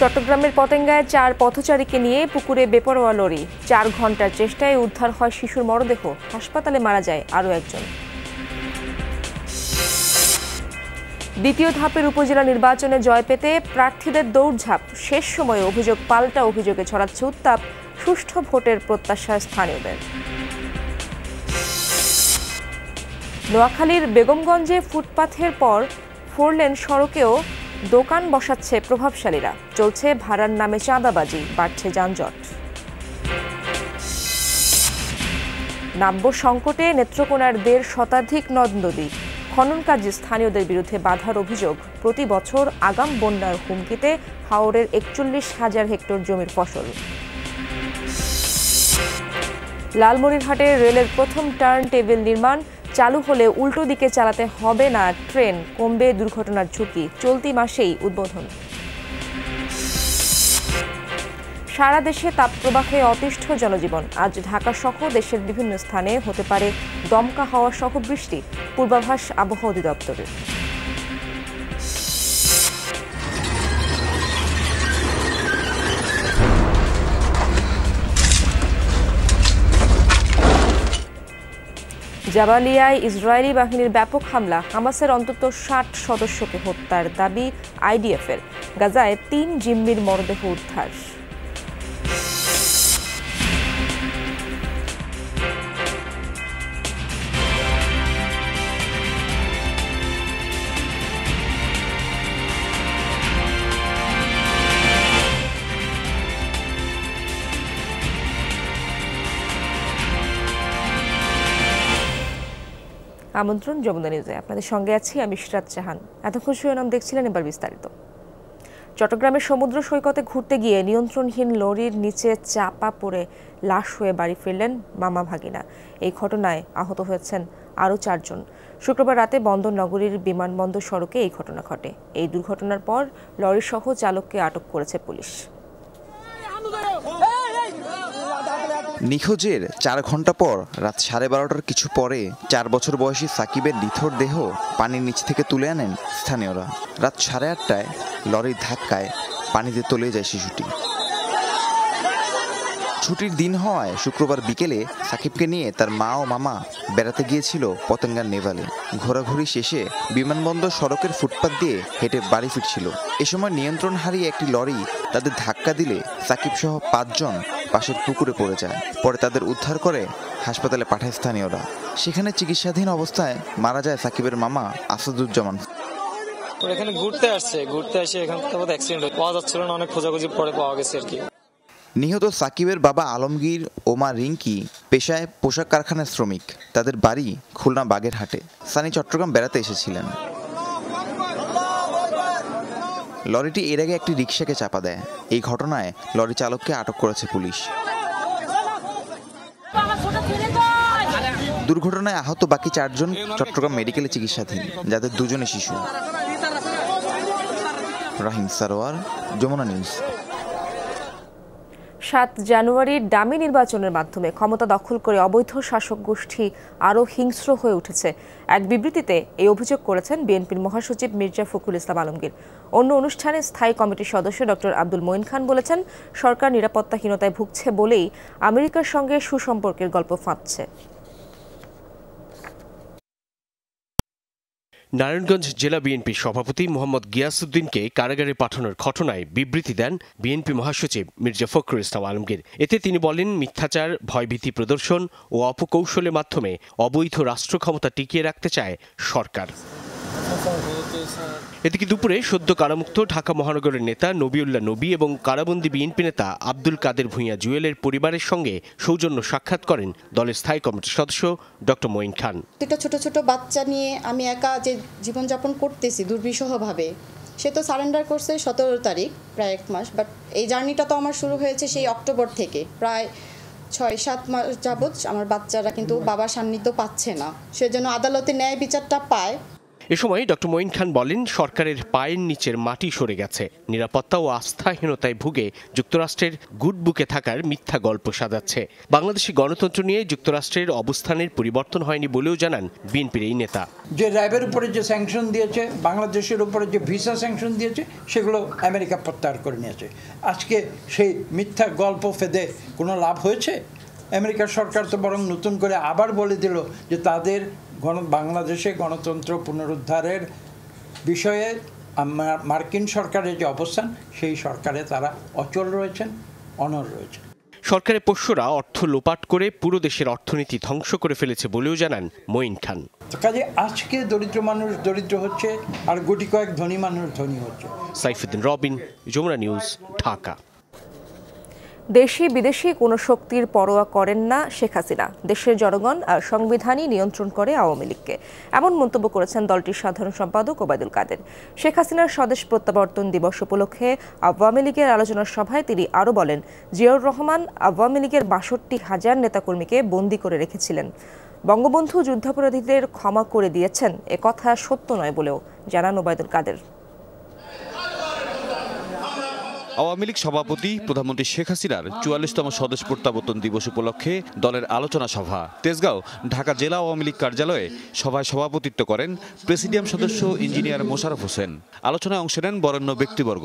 চট্টগ্রামের পতেঙ্গায় 4 পথচারীকে নিয়ে পুকুরে বেপরোয়া লরি। 4 ঘন্টার চেষ্টায় উদ্ধার হয় শিশুর মরদেহ। হাসপাতালে মারা যায় আরও একজন। দ্বিতীয় ধাপের উপজেলা নির্বাচনে জয় পেতে প্রার্থীদের দৌড়ঝাঁপ। শেষ সময়ে অভিযোগ পাল্টা অভিযোগে ছড়াচ্ছে উত্তাপ। সুষ্ঠু ভোটের প্রত্যাশা স্থানীয়দের। নোয়াখালীর বেগমগঞ্জে ফুটপাথের পর 4 লেন সড়কেও দোকান বসাচ্ছে প্রভাবশালীরা। চলছে ভাড়ার নামে চাঁদাবাজি, বাড়ছে যানজট। নাব্য সংকটে নেত্রকোনার 1.5 শতাধিক নদ নদী। খনন কাজে স্থানীয়দের বিরুদ্ধে বাধার অভিযোগ। প্রতি বছর আগাম বন্যার হুমকিতে হাওরের 41,000 হেক্টর জমির ফসল। লালমনিরহাটে রেলের প্রথম টার্ন টেবিল নির্মাণ। চালু হলে উল্টো দিকে চালাতে হবে না ট্রেন, কমবে দুর্ঘটনার ঝুঁকি। চলতি মাসেই উদ্বোধন। সারা দেশে তাপপ্রবাহে অতিষ্ঠ জনজীবন। আজ ঢাকা সহ দেশের বিভিন্ন স্থানে হতে পারে দমকা হাওয়া সহ বৃষ্টি, পূর্বাভাস আবহাওয়া অধিদপ্তরের। জাবালিয়ায় ইসরায়েলি বাহিনীর ব্যাপক হামলা। হামাসের অন্তত 60 সদস্যকে হত্যার দাবি আইডিএফের। গাজায় 3 জিম্মির মরদেহ উদ্ধার। আমন্ত্রণ যমুনা নিউজে, আপনাদের সঙ্গে আছি আমি ইশরাত জাহান। এতক্ষণ শিরোনাম দেখছিলেন, এবার বিস্তারিত। চট্টগ্রামের সমুদ্র সৈকতে ঘুরতে গিয়ে নিয়ন্ত্রণহীন লরির নিচে চাপা পড়ে লাশ হয়ে বাড়ি ফিরলেন মামা ভাগিনা। এই ঘটনায় আহত হয়েছেন আরও 4 জন। শুক্রবার রাতে বন্দর নগরীর বিমানবন্দর সড়কে এই ঘটনা ঘটে। এই দুর্ঘটনার পর লরিসহ চালককে আটক করেছে পুলিশ। নিখোঁজের 4 ঘন্টা পর রাত 12:30টার কিছু পরে 4 বছর বয়সী সাকিবের নিথর দেহ পানির নিচ থেকে তুলে আনেন স্থানীয়রা। রাত 8:30টায় লরির ধাক্কায় পানিতে তলিয়ে যায় শিশুটি। ছুটির দিন হওয়ায় শুক্রবার বিকেলে সাকিবকে নিয়ে তার মা ও মামা বেড়াতে গিয়েছিল পতেঙ্গার নেভালে। ঘোরাঘুরি শেষে বিমানবন্দর সড়কের ফুটপাত দিয়ে হেঁটে বাড়ি ফিরছিল। এ সময় নিয়ন্ত্রণ হারিয়ে একটি লরি তাদের ধাক্কা দিলে সাকিব সহ 5 জন পাশের পুকুরে পড়ে যায়। পরে তাদের উদ্ধার করে হাসপাতালে পাঠায় স্থানীয়রা। সেখানে চিকিৎসাধীন অবস্থায় মারা যায় সাকিবের মামা আসাদুজ্জামান। এখানে ঘুরতে এসে এখানে অ্যাক্সিডেন্ট পাওয়া যাচ্ছিল না, অনেক খোঁজাখুঁজি পরে পাওয়া গেছে আর কি। নিহত সাকিবের বাবা আলমগীর ও মা রিঙ্কি পেশায় পোশাক কারখানার শ্রমিক। তাদের বাড়ি খুলনা বাগেরহাটে। সানি চট্টগ্রাম বেড়াতে এসেছিলেন। লরিটি এর আগে একটি রিকশাকে চাপা দেয়। এই ঘটনায় লরি চালককে আটক করেছে পুলিশ। দুর্ঘটনায় আহত বাকি 4 জন চট্টগ্রাম মেডিকেলে চিকিৎসাধীন, যাদের 2 জনই শিশু। রাহিম সারোয়ার, যমুনা নিউজ। 7 জানুয়ারির ডামি নির্বাচনের মাধ্যমে ক্ষমতা দখল করে অবৈধ শাসক গোষ্ঠী আরও হিংস্র হয়ে উঠেছে। এক বিবৃতিতে এই অভিযোগ করেছেন বিএনপির মহাসচিব মির্জা ফখরুল ইসলাম আলমগীর। অন্য অনুষ্ঠানে স্থায়ী কমিটির সদস্য ডক্টর আব্দুল মঈন খান বলেছেন, সরকার নিরাপত্তাহীনতায় ভুগছে বলেই আমেরিকার সঙ্গে সুসম্পর্কের গল্প ফাঁদছে। নারায়ণগঞ্জ জেলা বিএনপির সভাপতি মোহাম্মদ গিয়াসউদ্দিনকে কারাগারে পাঠানোর ঘটনায় বিবৃতি দেন বিএনপি মহাসচিব মির্জা ফখরুল ইসলাম আলমগীর। এতে তিনি বলেন, মিথ্যাচার, ভয়ভীতি প্রদর্শন ও অপকৌশলের মাধ্যমে অবৈধ রাষ্ট্র ক্ষমতা টিকিয়ে রাখতে চায় সরকার। এদিকে দুপুরে সদ্য কারামুক্ত ঢাকা মহানগরের নেতা নবিউল্লাহ নবী এবং কারাবন্দী বিএনপি নেতা আব্দুল কাদের ভূঁইয়া জুয়েলের পরিবারের সঙ্গে সৌজন্য সাক্ষাৎ করেন দলের স্থায়ী কমিটির সদস্য ডক্টর মঈন খান। ছোট ছোট বাচ্চা নিয়ে আমি একা যে জীবনযাপন করতেছি দুর্বিষহভাবে, সে তো সারেন্ডার করছে 17 তারিখ, প্রায় 1 মাস। বাট এই জার্নিটা তো আমার শুরু হয়েছে সেই অক্টোবর থেকে। প্রায় 6-7 মাস যাবৎ আমার বাচ্চারা কিন্তু বাবার সান্নিধ্য পাচ্ছে না। সেজন্য আদালতে ন্যায় বিচারটা পায়। এ সময় ডক্টর মঈন খান বলেন, সরকারের পায়ের নিচের মাটি সরে গেছে। নিরাপত্তা ও আস্থাহীনতায় ভুগে যুক্তরাষ্ট্রের গুড বুকে থাকার মিথ্যা গল্প সাজাচ্ছে। বাংলাদেশি গণতন্ত্র নিয়ে যুক্তরাষ্ট্রের অবস্থানের পরিবর্তন হয়নি বলেও জানান বিএনপির এই নেতা। যে র্যাবের উপরে যে স্যাংশন দিয়েছে, বাংলাদেশের উপরে যে ভিসা স্যাংশন দিয়েছে, সেগুলো আমেরিকা প্রত্যাহার করে নিয়েছে। আজকে সেই মিথ্যা গল্প ফেদে কোনো লাভ হয়েছে? আমেরিকার সরকার তো বরং নতুন করে আবার বলে দিল যে তাদের বাংলাদেশে গণতন্ত্র পুনরুদ্ধারের বিষয়ে মার্কিন সরকারের যে অবস্থান, সেই সরকারে তারা অচল রয়েছেন, অনড় রয়েছেন। সরকারের পোষ্যরা অর্থ লোপাট করে পুরো দেশের অর্থনীতি ধ্বংস করে ফেলেছে বলেও জানান মঈন খান। কাজে আজকে দরিদ্র মানুষ দরিদ্র হচ্ছে, আর গুটি কয়েক ধনী মানুষ ধনী হচ্ছে। সাইফুদ্দিন রবিন, যমুনা নিউজ, ঢাকা। দেশি বিদেশি কোনো শক্তির পরোয়া করেন না শেখ হাসিনা। দেশের জনগণ আর সংবিধানই নিয়ন্ত্রণ করে আওয়ামী লীগকে, এমন মন্তব্য করেছেন দলটির সাধারণ সম্পাদক ওবায়দুল কাদের। শেখ হাসিনার স্বদেশ প্রত্যাবর্তন দিবস উপলক্ষে আওয়ামী লীগের আলোচনা সভায় তিনি আরও বলেন, জিয়াউর রহমান আওয়ামী লীগের ৬২,০০০ নেতাকর্মীকে বন্দী করে রেখেছিলেন। বঙ্গবন্ধু যুদ্ধাপরাধীদের ক্ষমা করে দিয়েছেন, একথা সত্য নয় বলেও জানান ওবায়দুল কাদের। আওয়ামী লীগ সভাপতি প্রধানমন্ত্রী শেখ হাসিনার ৪৪তম স্বদেশ প্রত্যাবর্তন দিবস উপলক্ষে দলের আলোচনা সভা তেজগাঁও ঢাকা জেলা আওয়ামী লীগ কার্যালয়ে সভায় সভাপতিত্ব করেন প্রেসিডিয়াম সদস্য ইঞ্জিনিয়ার মোশাররফ হোসেন। আলোচনায় অংশ নেন বরেণ্য ব্যক্তিবর্গ।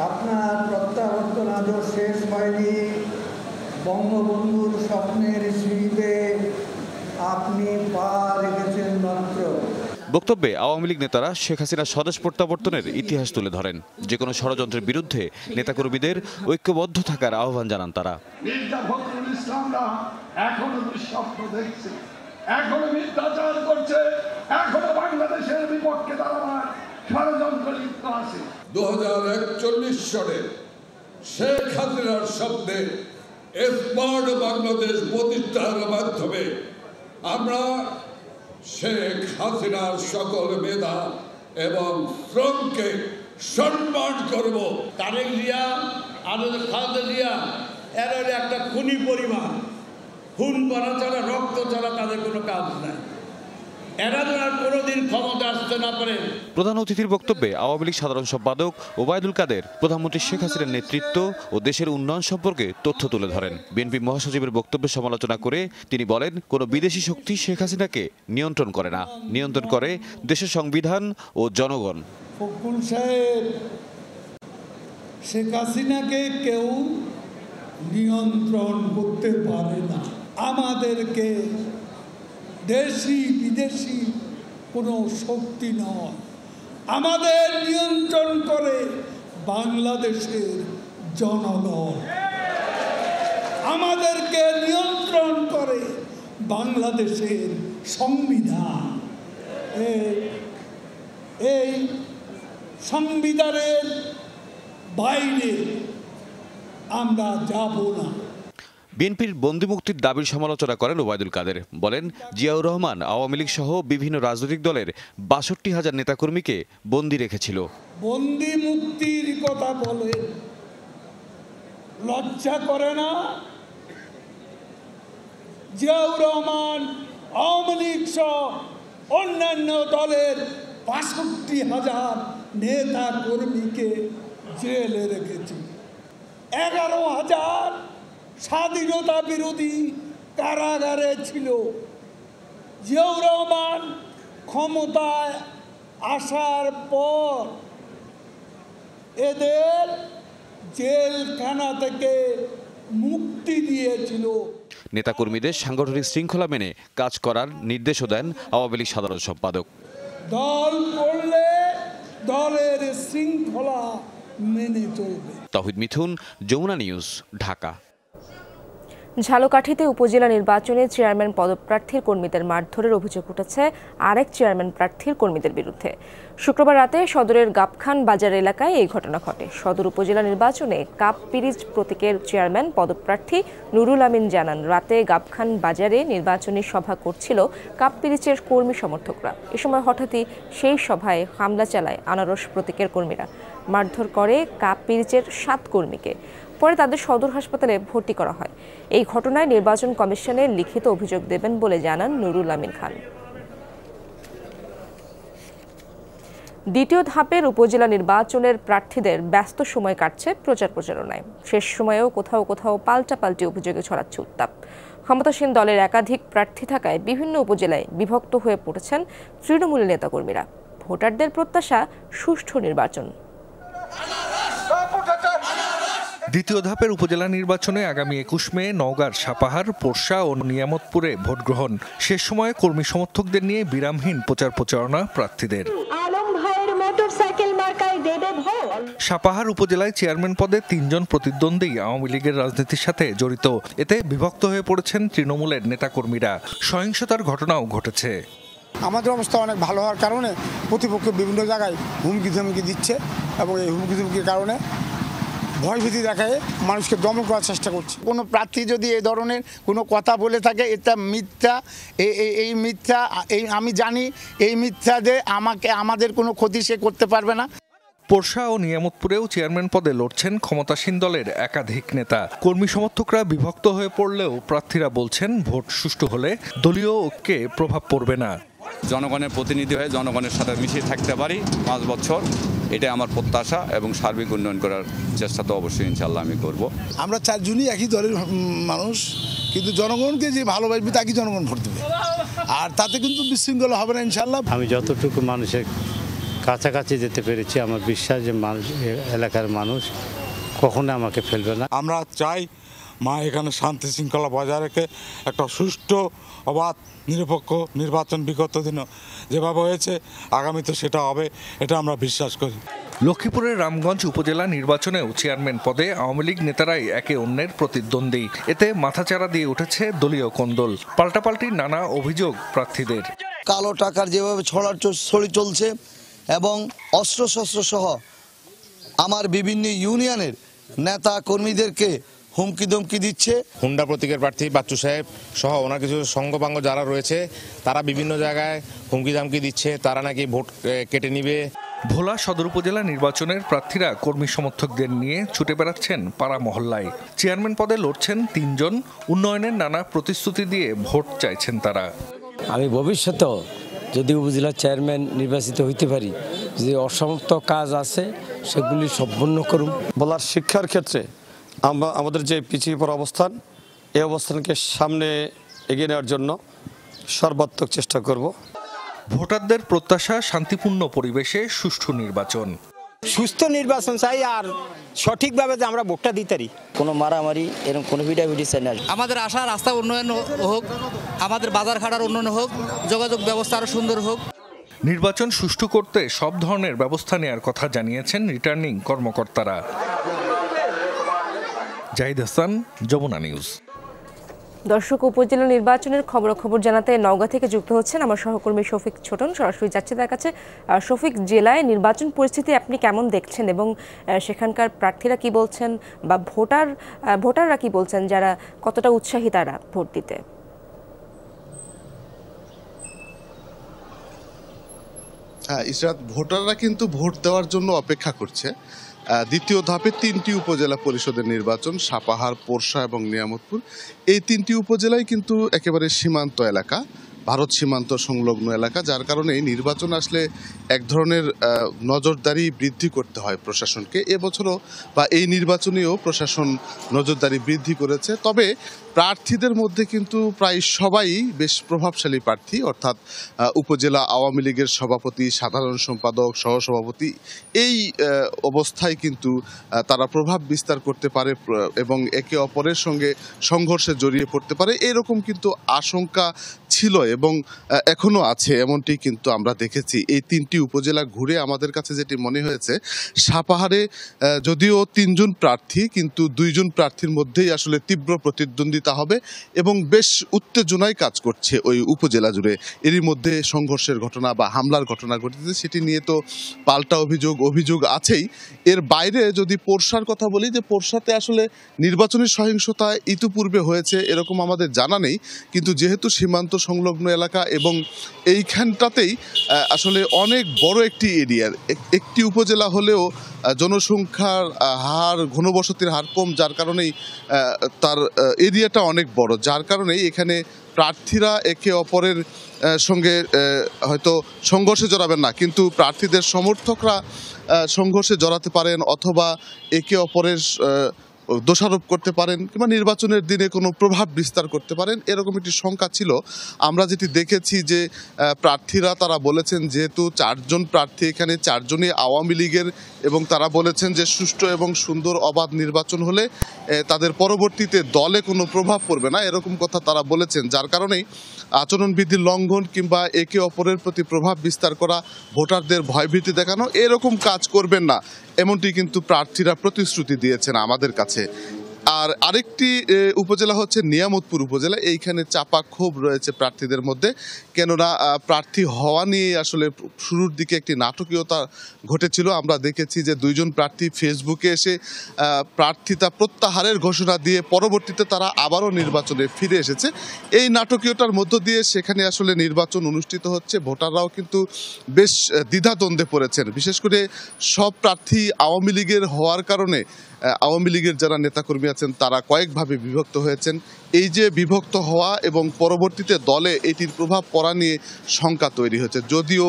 আপনার প্রত্যাবর্তন আজও শেষ হয়নি। বঙ্গবন্ধুর স্বপ্নের সিঁড়িতে আপনি পা রেখেছেন মাত্র। বক্তব্যে আওয়ামী লীগ নেতারা শেখ হাসিনার স্বদেশ প্রত্যাবর্তনের ইতিহাস তুলে ধরেন। যে কোনো ষড়যন্ত্রের বিরুদ্ধে নেতাকর্মীদের ঐক্যবদ্ধ থাকার আহ্বান জানান তারা। মির্জা ফখরুল ইসলামরা এখনো দুঃস্বপ্ন দেখছে, এখনো মিথ্যাচার করছে, এখনো বাংলাদেশের বিপক্ষে তারা ষড়যন্ত্র লিপ্ত আছে। 2041 সালে শেখ হাসিনার স্বপ্নে স্মার্ট বাংলাদেশ প্রতিষ্ঠার মাধ্যমে আমরা শেখ হাসিনার সকল মেধা এবং শ্রমকে সম্মান করব। তারেক জিয়া আর খালেদা জিয়া এরা একটা খুনি পরিমাণ, খুন করা ছাড়া রক্ত ছাড়া তাদের কোনো কাজ নাই। এরা যেন আর কোনোদিন ক্ষমতা আসতে না পারে। প্রধান অতিথির বক্তব্যে আওয়ামী লীগ সাধারণ সম্পাদক ওবায়দুল কাদের প্রধানমন্ত্রী শেখ হাসিনার নেতৃত্ব ও দেশের উন্নয়ন সম্পর্কে তথ্য তুলে ধরেন। বিএনপি মহাসচিবের বক্তব্যের সমালোচনা করে তিনি বলেন, কোনো বিদেশি শক্তি শেখ হাসিনাকে নিয়ন্ত্রণ করে না, নিয়ন্ত্রণ করে দেশের সংবিধান ও জনগণ। ফখরুল সাহেব, শেখ হাসিনাকে কেউ নিয়ন্ত্রণ করতে পারে না। আমাদেরকে দেশি বিদেশি কোনো শক্তি নয়, আমাদের নিয়ন্ত্রণ করে বাংলাদেশের জনগণ, আমাদেরকে নিয়ন্ত্রণ করে বাংলাদেশের সংবিধান। এই সংবিধানের বাইরে আমরা যাব না। বিএনপির বন্দিমুক্তির দাবির সমালোচনা করেন ওবায়দুল কাদের। বলেন, জিয়াউর রহমান আওয়ামী লীগ সহ বিভিন্ন রাজনৈতিক দলের ৬২,০০০ নেতাকর্মীকে বন্দী রেখেছিল। বন্দি মুক্তির কথা বলে লজ্জা করে না? জিয়াউর রহমান আওয়ামী লীগ সহ অন্যান্য দলের ৬২,০০০ নেতা কর্মীকে জেলে রেখেছে। ১১,০০০ স্বাধীনতা বিরোধী কারাগারে ছিল। জিয়াউর রহমান ক্ষমতায় আসার পর এদের জেলখানা থেকে মুক্তি দিয়েছিল। নেতাকর্মীদের সাংগঠনিক শৃঙ্খলা মেনে কাজ করার নির্দেশও দেন আওয়ামী লীগ সাধারণ সম্পাদক। দল করলে দলের শৃঙ্খলা মেনে চলবে। তাহিদ মিথুন, যমুনা নিউজ, ঢাকা। ঝালকাঠিতে উপজেলা নির্বাচনে চেয়ারম্যান পদপ্রার্থীর কর্মীদের মারধরের অভিযোগ উঠেছে আরেক চেয়ারম্যান প্রার্থীর কর্মীদের বিরুদ্ধে। শুক্রবার রাতে সদরের গাবখান বাজার এলাকায় এই ঘটনা ঘটে। সদর উপজেলা নির্বাচনে কাপ পিরিচ প্রতীকের চেয়ারম্যান পদপ্রার্থী নুরুল আমিন জানান, রাতে গাবখান বাজারে নির্বাচনী সভা করছিল কাপ পিরিচের কর্মী সমর্থকরা। এ সময় হঠাৎই সেই সভায় হামলা চালায় আনারস প্রতীকের কর্মীরা। মারধর করে কাপ পিরিচের ৭ কর্মীকে। পরে তাদের সদর হাসপাতালে ভর্তি করা হয়। এই ঘটনায় নির্বাচন কমিশনে লিখিত অভিযোগ দেবেন বলে জানান নুরুল আমিন খান। দ্বিতীয় ধাপের উপজেলা নির্বাচনের প্রার্থীদের ব্যস্ত সময় কাটছে প্রচার প্রচারণায়। শেষ সময়েও কোথাও কোথাও পাল্টাপাল্টি অভিযোগে ছড়াচ্ছে উত্তাপ। ক্ষমতাসীন দলের একাধিক প্রার্থী থাকায় বিভিন্ন উপজেলায় বিভক্ত হয়ে পড়েছেন তৃণমূলের নেতাকর্মীরা। ভোটারদের প্রত্যাশা সুষ্ঠু নির্বাচন। দ্বিতীয় ধাপের উপজেলা নির্বাচনে আগামী 21 মে নওগাঁর সাপাহার, পোরশা ও নিয়ামতপুরে ভোট গ্রহণ। শেষ সময়ে কর্মী সমর্থকদের নিয়ে বিরামহীন প্রচার প্রচারণা প্রার্থীদের। সাপাহার উপজেলায় চেয়ারম্যান পদে 3 জন প্রতিদ্বন্দ্বী আওয়ামী লীগের রাজনীতির সাথে জড়িত। এতে বিভক্ত হয়ে পড়েছেন তৃণমূলের নেতাকর্মীরা। সহিংসতার ঘটনাও ঘটেছে। আমাদের অবস্থা অনেক ভালো হওয়ার কারণে প্রতিপক্ষ বিভিন্ন জায়গায় হুমকি ধমকি দিচ্ছে এবং এই হুমকি ধমকির কারণে ভয়ভীতি দেখায় মানুষকে দমন করার চেষ্টা করছে। কোনো প্রার্থী যদি এই ধরনের কোনো কথা বলে থাকে এটা মিথ্যা। এই মিথ্যা আমি জানি, এই মিথ্যা দিয়ে আমাদের কোনো ক্ষতি সে করতে পারবে না। পোরশা ও নিয়ামতপুরেও চেয়ারম্যান পদে লড়ছেন ক্ষমতাসীন দলের একাধিক নেতা। কর্মী সমর্থকরা বিভক্ত হয়ে পড়লেও প্রার্থীরা বলছেন ভোট সুষ্ঠু হলে দলীয় ঐক্যে প্রভাব পড়বে না। জনগণের প্রতিনিধি হয়ে জনগণের সাথে মিশে থাকতে পারি 5 বছর, এটাই আমার প্রত্যাশা এবং সার্বিক উন্নয়ন করার চেষ্টা তো অবশ্যই ইনশাল্লাহ আমি করব। আমরা 4 জনই একই দলের মানুষ, কিন্তু জনগণকে যে ভালোবাসবে তাকে জনগণ ভোট দেবে, আর তাতে কিন্তু বিশৃঙ্খলা হবে না ইনশাল্লাহ। আমি যতটুকু মানুষের কাছাকাছি যেতে পেরেছি, আমার বিশ্বাস যে মানুষ, এলাকার মানুষ কখনো আমাকে ফেলবে না। আমরা চাই মা এখানে শান্তি শৃঙ্খলা বজায় রেখে একটা সুষ্ঠু, অবাধ, নিরপেক্ষ নির্বাচন বিগত দিনও যেভাবে হয়েছে আগামীতে সেটা হবে, এটা আমরা বিশ্বাস করি। লক্ষ্মীপুরের রামগঞ্জ উপজেলা নির্বাচনেও চেয়ারম্যান পদে আওয়ামী লীগ নেতারাই একে অন্যের প্রতিদ্বন্দ্বী। এতে মাথাচাড়া দিয়ে উঠেছে দলীয় কোন্দল। পাল্টাপাল্টি নানা অভিযোগ প্রার্থীদের। কালো টাকার যেভাবে ছড়ি চলছে এবং অস্ত্রশস্ত্র সহ আমার বিভিন্ন ইউনিয়নের নেতা কর্মীদেরকে হুমকি ধমকি দিচ্ছে। হুন্ডা প্রতীকের প্রার্থী বাচ্চু সাহেব সহ ওনার কিছু সঙ্গপাঙ্গ যারা রয়েছে তারা বিভিন্ন জায়গায় হুমকি ধামকি দিচ্ছে, তারা নাকি ভোট কেটে নিবে। ভোলা সদর উপজেলা নির্বাচনের প্রার্থীরা কর্মী সমর্থকদের নিয়ে ছুটে বেড়াচ্ছেন পাড়া মহল্লায়। চেয়ারম্যান পদে লড়ছেন 3 জন। উন্নয়নের নানা প্রতিশ্রুতি দিয়ে ভোট চাইছেন তারা। আমি ভবিষ্যতেও যদি উপজেলা চেয়ারম্যান নির্বাচিত হইতে পারি, যে অসমাপ্ত কাজ আছে সেগুলি সম্পূর্ণ করুন। বলার শিক্ষার ক্ষেত্রে আমাদের যে পিছিয়ে পড়া অবস্থান, এই অবস্থানকে সামনে এগিয়ে নেওয়ার জন্য সর্বাত্মক চেষ্টা করব। ভোটারদের প্রত্যাশা শান্তিপূর্ণ পরিবেশে সুষ্ঠু নির্বাচন। সুস্থ নির্বাচন চাই, আর সঠিকভাবে যে আমরা ভোটটা দিতে পারি। কোনো মারামারি এরকম কোনো ভিডিও চাই না। আমাদের আশা রাস্তা উন্নয়ন হোক, আমাদের বাজার ঘাটার উন্নয়ন হোক, যোগাযোগ ব্যবস্থা আরো সুন্দর হোক। নির্বাচন সুষ্ঠু করতে সব ধরনের ব্যবস্থা নেওয়ার কথা জানিয়েছেন রিটার্নিং কর্মকর্তারা। জাহিদ হাসান, যমুনা নিউজ। দর্শক, উপজেলা নির্বাচনের খবরাখবর জানাতে নওগাঁ থেকে যুক্ত হচ্ছেন আমার সহকর্মী শফিক ছোটন। সরাসরি যাচ্ছে তার কাছে। শফিক, জেলায় নির্বাচন পরিস্থিতি আপনি কেমন দেখছেন এবং সেখানকার প্রার্থীরা কি বলছেন বা ভোটাররা কি বলছেন, যারা কতটা উৎসাহী তারা ভোট দিতে? ইসরাত, ভোটাররা কিন্তু ভোট দেওয়ার জন্য অপেক্ষা করছে। দ্বিতীয় ধাপে 3টি উপজেলা পরিষদের নির্বাচন, সাপাহার, পোরশা এবং নিয়ামতপুর। এই 3টি উপজেলায় কিন্তু একেবারে সীমান্ত এলাকা, ভারত সীমান্ত সংলগ্ন এলাকা, যার কারণে নির্বাচন আসলে এক ধরনের নজরদারি বৃদ্ধি করতে হয় প্রশাসনকে। এবছরও বা এই নির্বাচনেও প্রশাসন নজরদারি বৃদ্ধি করেছে। তবে প্রার্থীদের মধ্যে কিন্তু প্রায় সবাই বেশ প্রভাবশালী প্রার্থী, অর্থাৎ উপজেলা আওয়ামী লীগের সভাপতি, সাধারণ সম্পাদক, সহসভাপতি। এই অবস্থায় কিন্তু তারা প্রভাব বিস্তার করতে পারে এবং একে অপরের সঙ্গে সংঘর্ষে জড়িয়ে পড়তে পারে, এরকম কিন্তু আশঙ্কা ছিল এবং এখনো আছে, এমনটি কিন্তু আমরা দেখেছি। এই 3টি উপজেলা ঘুরে আমাদের কাছে যেটি মনে হয়েছে, সাপাহারে যদিও 3 জন প্রার্থী, কিন্তু 2 জন প্রার্থীর মধ্যেই আসলে তীব্র প্রতিদ্বন্দ্বিতা হবে এবং বেশ উত্তেজনায় কাজ করছে ওই উপজেলা জুড়ে। এরই মধ্যে সংঘর্ষের ঘটনা বা হামলার ঘটনা ঘটেছে, সেটি নিয়ে তো পাল্টা অভিযোগ আছেই। এর বাইরে যদি পোরশার কথা বলি, যে পোরশাতে আসলে নির্বাচনী সহিংসতা ইতিপূর্বে হয়েছে এরকম আমাদের জানা নেই, কিন্তু যেহেতু সীমান্ত সংলগ্ন এলাকা এবং এইখানটাতেই আসলে অনেক বড় একটি এরিয়ার একটি উপজেলা হলেও জনসংখ্যার হার, ঘনবসতির হার কম, যার কারণেই তার এরিয়াটা অনেক বড়, যার কারণেই এখানে প্রার্থীরা একে অপরের সঙ্গে হয়তো সংঘর্ষে জড়াবেন না, কিন্তু প্রার্থীদের সমর্থকরা সংঘর্ষে জড়াতে পারেন অথবা একে অপরের দোষারোপ করতে পারেন কিংবা নির্বাচনের দিনে কোনো প্রভাব বিস্তার করতে পারেন, এরকম একটি শঙ্কা ছিল। আমরা যেটি দেখেছি যে প্রার্থীরা তারা বলেছেন যেহেতু 4 জন প্রার্থী এখানে 4 জনই আওয়ামী লীগের, এবং তারা বলেছেন যে সুষ্ঠু এবং সুন্দর অবাধ নির্বাচন হলে তাদের পরবর্তীতে দলে কোনো প্রভাব পড়বে না, এরকম কথা তারা বলেছেন। যার কারণেই আচরণবিধির লঙ্ঘন কিংবা একে অপরের প্রতি প্রভাব বিস্তার করা, ভোটারদের ভয়ভীতি দেখানো, এরকম কাজ করবেন না, এমনটি কিন্তু প্রার্থীরা প্রতিশ্রুতি দিয়েছেন আমাদের কাছে। আর আরেকটি উপজেলা হচ্ছে নিয়ামতপুর উপজেলা। এইখানে চাপা ক্ষোভ রয়েছে প্রার্থীদের মধ্যে, কেননা প্রার্থী হওয়া নিয়ে আসলে শুরুর দিকে একটি নাটকীয়তা ঘটেছিল। আমরা দেখেছি যে 2 জন প্রার্থী ফেসবুকে এসে প্রার্থিতা প্রত্যাহারের ঘোষণা দিয়ে পরবর্তীতে তারা আবারও নির্বাচনে ফিরে এসেছে। এই নাটকীয়তার মধ্য দিয়ে সেখানে আসলে নির্বাচন অনুষ্ঠিত হচ্ছে। ভোটাররাও কিন্তু বেশ দ্বিধাদ্বন্দ্বে পড়েছেন, বিশেষ করে সব প্রার্থী আওয়ামী লীগের হওয়ার কারণে আওয়ামী লীগের যারা নেতাকর্মী আছেন তারা কয়েকভাবে বিভক্ত হয়েছেন। এই যে বিভক্ত হওয়া এবং পরবর্তীতে দলে এটির প্রভাব পড়া নিয়ে শঙ্কা তৈরি হয়েছে। যদিও